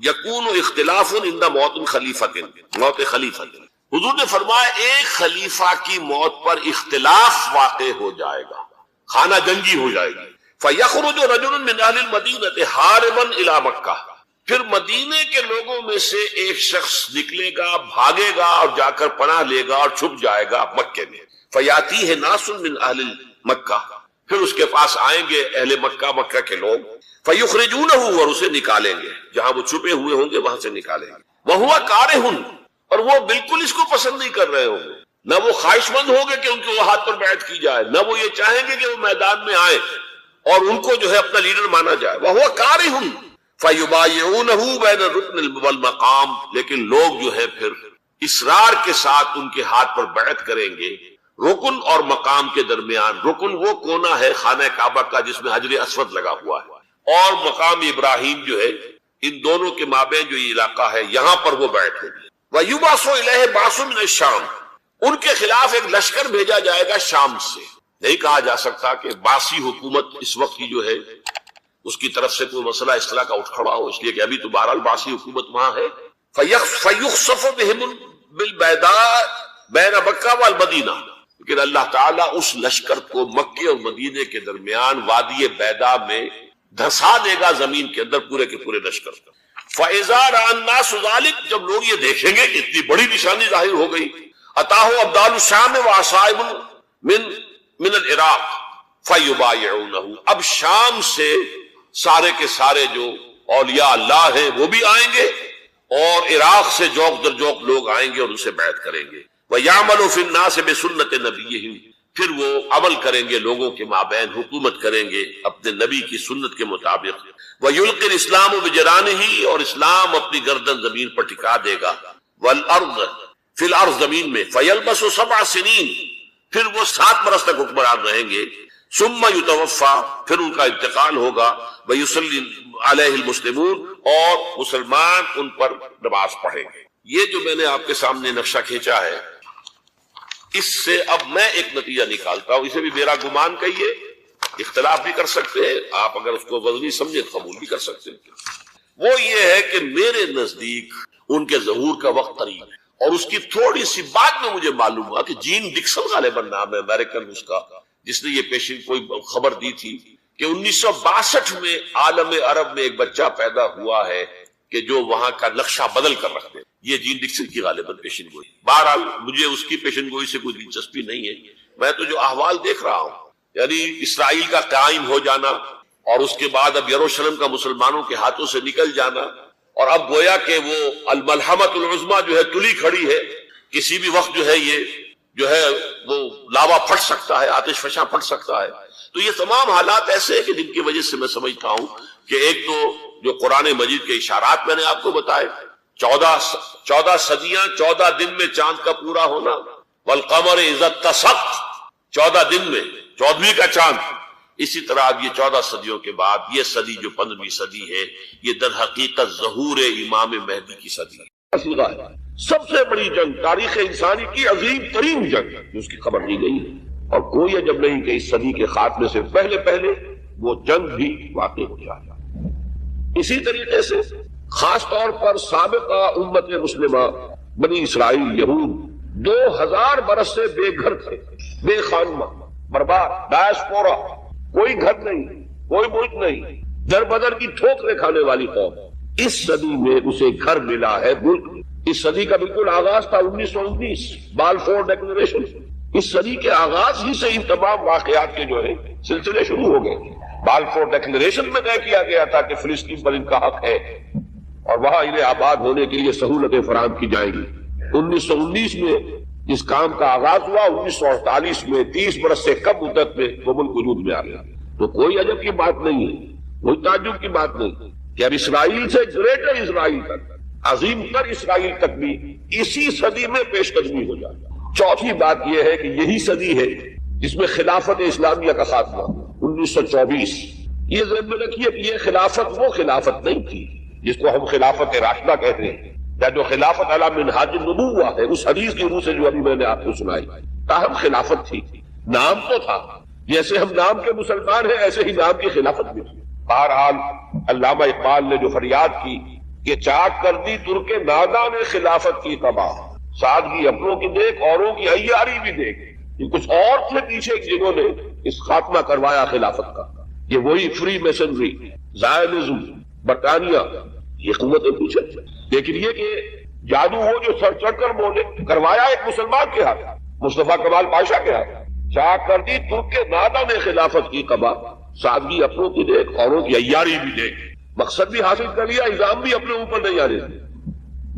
یکون اختلاف عند موت خلیفۃ، موت خلیفۃ، حضور نے فرمایا ایک خلیفہ کی موت پر اختلاف واقع ہو جائے گا، خانہ جنگی ہو جائے گی۔ فَيَخْرُجُ رَجُلٌ مِّنْ أَهْلِ الْمَدِينَةِ حَارِبًا إِلَىٰ مَكَّةَ، پھر مدینے کے لوگوں میں سے ایک شخص نکلے گا، بھاگے گا اور جا کر پناہ لے گا اور چھپ جائے گا مکے میں۔ فَيَأْتِيهِ نَاسٌ مِّنْ أَهْلِ مَكَّةِ، پھر اس کے پاس آئیں گے اہل مکہ، مکہ کے لوگ، فَيُخْرِجُونَهُ، اور اسے نکالیں گے، جہاں وہ چھپے ہوئے ہوں گے وہاں سے نکالیں گے۔ وَهُوَ كَارِهٌ، اور وہ بالکل اس کو پسند نہیں کر رہے ہوں گے، نہ وہ خواہش مند ہوں گے کہ ان کے وہ ہاتھ پر بیعت کی جائے، نہ وہ یہ چاہیں گے کہ وہ میدان میں آئیں اور ان کو جو ہے اپنا لیڈر مانا جائے۔ وَهُوَ كَارِهٌ فَيُبَايِعُونَهُ بَيْنَ الرُّكْنِ وَالْمَقَامِ، لیکن لوگ جو ہے پھر اصرار کے ساتھ ان کے ہاتھ پر بیعت کریں گے رکن اور مقام کے درمیان۔ رکن وہ کونا ہے خانہ کعبہ کا جس میں حجر اسود لگا ہوا ہے، اور مقام ابراہیم جو ہے، ان دونوں کے مابین جو یہ علاقہ ہے یہاں پر وہ بیعت ہوگی۔ وَيُبْعَثُ إِلَيْهِ بَعْثٌ مِّنَ الشَّامِ، ان کے خلاف ایک لشکر بھیجا جائے گا شام سے۔ نہیں کہا جا سکتا کہ باسی حکومت اس وقت کی جو ہے اس کی طرف سے کوئی مسئلہ اس طرح کا اٹھ کھڑا ہو، اس لیے کہ ابھی تو بہرحال باسی حکومت وہاں ہے۔ فَيُخْصَفُ بِهِمُ بِالْبَيْضَاءِ بَيْنَ مَكَّةَ وَالْمَدِينَةِ، لیکن اللہ تعالیٰ اس لشکر کو مکے اور مدینے کے درمیان وادی بیضاء میں دھسا دے گا، زمین کے اندر پورے کے پورے لشکر کا۔ فَإِذَا رَأَى النَّاسُ ذَلِكَ، جب لوگ یہ دیکھیں گے کہ اتنی بڑی نشانی ظاہر ہو گئی، اتاہ ابدال الشام وعصائب من العراق فیبایعونہ، اب شام سے سارے کے سارے جو اولیاء اللہ ہیں وہ بھی آئیں گے، اور عراق سے جوق در جوق لوگ آئیں گے اور ان سے بیعت کریں گے۔ وَيَعْمَلُ فِي النَّاسِ بِسُنَّةِ نَبِيِّهِمْ، پھر وہ عمل کریں گے لوگوں کے مابین، حکومت کریں گے اپنے نبی کی سنت کے مطابق۔ وَيُلْقِي الْإِسْلَامُ بِجَرَانِهِ، اور اسلام اپنی گردن زمین پر ٹکا دے گا۔ وَالْأَرْضِ فی الارض، زمین میں۔ فیلبس 7 سنین، پھر وہ 7 برس تک حکمران رہیں گے۔ ثم یتوفا، پھر ان کا انتقال ہوگا۔ ویصلی علیہ المسلمون، اور مسلمان ان پر نماز پڑھیں گے۔ یہ جو میں نے آپ کے سامنے نقشہ کھینچا ہے، اس سے اب میں ایک نتیجہ نکالتا ہوں، اسے بھی میرا گمان کہیے، اختلاف بھی کر سکتے ہیں آپ، اگر اس کو وزنی سمجھے قبول بھی کر سکتے ہیں۔ وہ یہ ہے کہ میرے نزدیک ان کے ظہور کا وقت قریب ہے، اور اس کی تھوڑی سی بعد میں مجھے معلوم ہوا کہ جین ڈکسن غالباً نام ہے امریکن اس کا، جس نے یہ پیشن کوئی خبر دی تھی کہ 1962 میں عالم عرب میں ایک بچہ پیدا ہوا ہے کہ جو وہاں کا نقشہ بدل کر رکھ دے. یہ جین ڈکسن کی غالباً پیشن گوئی. بہرحال مجھے اس کی پیشن گوئی سے کوئی دلچسپی نہیں ہے. میں تو جو احوال دیکھ رہا ہوں، یعنی اسرائیل کا قائم ہو جانا اور اس کے بعد اب یروشلم کا مسلمانوں کے ہاتھوں سے نکل جانا، اور اب گویا کہ وہ الملحمۃ العظمیٰ جو ہے تلی کھڑی ہے، کسی بھی وقت جو ہے یہ جو ہے وہ لاوا پھٹ سکتا ہے، آتش فشاں پھٹ سکتا ہے. تو یہ تمام حالات ایسے ہیں کہ جن کی وجہ سے میں سمجھتا ہوں کہ ایک تو جو قرآن مجید کے اشارات میں نے آپ کو بتائے، 14 صدیاں 14 دن میں چاند کا پورا ہونا، والقمر اذا اتسق، 14 دن میں 14ویں کا چاند. اسی طرح اب یہ 14 صدیوں کے بعد یہ صدی جو 15ویں صدی ہے، یہ در حقیقت ظہور امام مہدی کی صدی ہے. سب سے بڑی جنگ تاریخ انسانی کی عظیم ترین جنگ جس کی خبر دی گئی ہے، اور کوئی عجب نہیں کہ اس صدی کے خاتمے سے پہلے پہلے وہ جنگ بھی واقع ہو جائے. اسی طریقے سے خاص طور پر سابقہ امت مسلمہ بنی اسرائیل یہود 2000 برس سے بے گھر تھے، بے خانمہ، برباد، ڈائسپورا، کوئی گھر نہیں، کوئی ملک نہیں، در بدر کی ٹھوکریں کھانے والی قوم. اس صدی میں اسے گھر ملا ہے، ملک. اس صدی کا بالکل آغاز تھا 1919 بالفور ڈیکلریشن. اس صدی کے آغاز ہی سے ان تمام واقعات کے جو ہے سلسلے شروع ہو گئے. بالفور ڈیکلریشن میں طے کیا گیا تھا کہ فلسطین پر ان کا حق ہے اور وہاں انہیں آباد ہونے کے لیے سہولتیں فراہم کی جائیں گی. 1919 میں اس کام کا آغاز ہوا. 1948 میں 30 برس سے کم مدت میں وہ ملک وجود میں آ گیا. تو کوئی عجب کی بات نہیں ہے، کوئی تعجب کی بات نہیں کہ اب اسرائیل سے گریٹر اسرائیل تک، عظیم تر اسرائیل تک بھی اسی صدی میں پیش قدمی ہو جائے. چوتھی بات یہ ہے کہ یہی صدی ہے جس میں خلافت اسلامیہ کا خاتمہ 1924. یہ ذہن میں رکھیے کہ یہ خلافت وہ خلافت نہیں تھی جس کو ہم خلافت راشدہ کہتے ہیں، یا جو خلافت علی منہاج النبوہ ہے اس حدیث کی روح سے جو ابھی میں نے آپ کو سنائی. تاہم خلافت تھی، نام تو تھا. جیسے ہم نام کے مسلمان ہیں ایسے ہی نام کی خلافت بھی تھی. بہرحال علامہ اقبال نے جو فریاد کی کہ چاک کر دی ترک نادان خلافت کی تباہ، سادگی اپنوں کی دیکھ اوروں کی عیاری بھی دیکھ. یہ کچھ اور تھے پیچھے جنہوں نے اس خاتمہ کروایا خلافت کا. یہ وہی فری میسنری، زائنزم، برطانیہ، یہ قوتیں پیچھے تھے. لیکن یہ کہ جادو وہ جو سر چڑھ کر بولے کروایا ایک مسلمان کے ہاتھ، مصطفیٰ کمال پاشا کے ہاتھ. چاک کر دی ترک نادان خلافت کی قبا، سادگی اپنوں کی دیکھ اوروں کی عیاری بھی دیکھ. مقصد بھی حاصل کر لیا، الزام بھی اپنے اوپر نہیں آ رہے.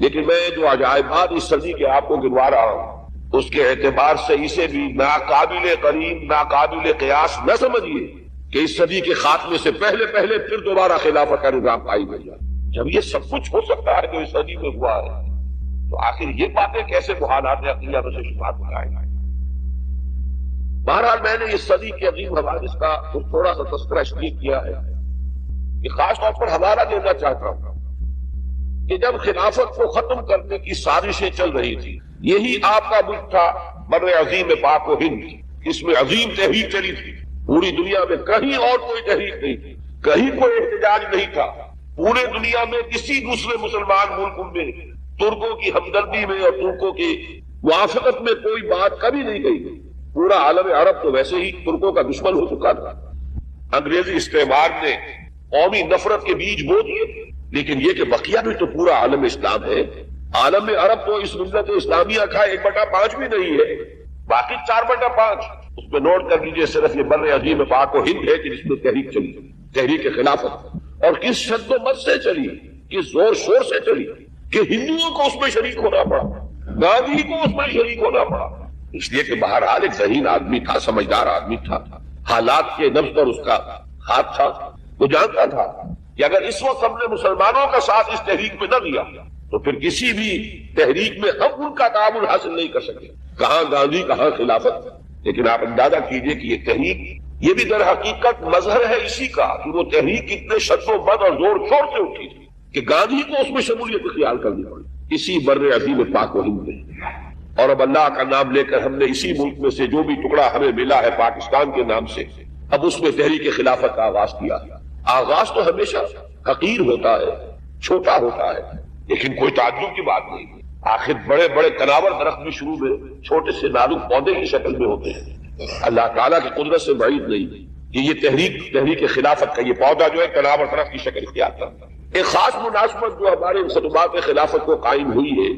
لیکن میں جو عجائبات اس صدی کے آپ کو گنوا رہا ہوں اس کے اعتبار سے اسے بھی ناقابل قرین، ناقابل قیاس نہ سمجھیے کہ اس صدی کے خاتمے سے پہلے پہلے پھر دوبارہ خلافت کا نظام قائم ہو جائے. جب یہ سب کچھ ہو سکتا ہے جو اس صدی میں ہوا ہے تو آخر یہ باتیں کیسے محالات عقلیہ میں سے شمار بتائیں گے. بہرحال میں نے اس صدی کے عظیم حوادث کا تھوڑا سا تذکرہ اس لیے کیا ہے کہ خاص طور پر حوالہ دینا چاہتا ہوں کہ جب خلافت کو ختم کرنے کی سازشیں چل رہی تھی، یہی آپ کا ملک تھا بر عظیم پاک و ہند. اس میں عظیم تحریک چلی تھی. پوری دنیا میں کہیں اور کوئی تحریک نہیں تھی، کہیں کوئی احتجاج نہیں تھا. پورے دنیا میں کسی دوسرے مسلمان ملک میں ترکوں کی ہمدردی میں اور ترکوں کی موافقت میں کوئی بات کبھی نہیں کہی گئی. پورا عالم عرب تو ویسے ہی ترکوں کا دشمن ہو چکا تھا. انگریزی استعمار نے قومی نفرت کے بیج بو دیے، لیکن یہ کہ بقیہ بھی تو پورا عالم اسلام ہے. عالم عرب تو اس ملت اسلامیہ کا 1/5 بھی نہیں ہے، باقی 4/5. اس میں نوٹ کر لیجئے صرف یہ بر عظیم پاک و ہند ہے کہ جس میں تحریک چلی، تحریک خلافت، اور کس شد و مت سے چلی، کس زور شور سے چلی کہ ہندوؤں کو اس میں شریک ہونا پڑا، گاندھی کو اس میں شریک ہونا پڑا. اس لیے کہ بہرحال ایک ذہین آدمی تھا، سمجھدار آدمی تھا، حالات کے نبض پر اس کا ہاتھ تھا. وہ جانتا تھا کہ اگر اس وقت ہم نے مسلمانوں کا ساتھ اس تحریک میں نہ دیا تو پھر کسی بھی تحریک میں ہم ان کا تعاون حاصل نہیں کر سکے. کہاں گاندھی، کہاں خلافت. لیکن آپ اندازہ کیجئے کہ یہ تحریک، یہ بھی در حقیقت مظہر ہے اسی کا کہ وہ تحریک کتنے شد و بد اور زور شور سے اٹھی تھی کہ گاندھی کو اس میں شمولیت اختیار کرنی پڑی اسی بر عظیم پاک و ہند میں. اور اب اللہ کا نام لے کر ہم نے اسی ملک میں سے جو بھی ٹکڑا ہمیں ملا ہے پاکستان کے نام سے، اب اس میں تحریک خلافت کا آغاز کیا. آغاز تو ہمیشہ حقیر ہوتا ہے، چھوٹا ہوتا ہے، لیکن کوئی تعجب کی بات نہیں. آخر بڑے بڑے تناور درخت بھی شروع میں چھوٹے سے نازک پودے کی شکل میں ہوتے ہیں. اللہ تعالیٰ کی قدرت سے بعید نہیں کہ یہ تحریک خلافت کا یہ پودا جو ہے تناور درخت کی شکل اختیار کرتا ہے. ایک خاص مناسبت جو ہمارے خطبات خلافت کو قائم ہوئی ہے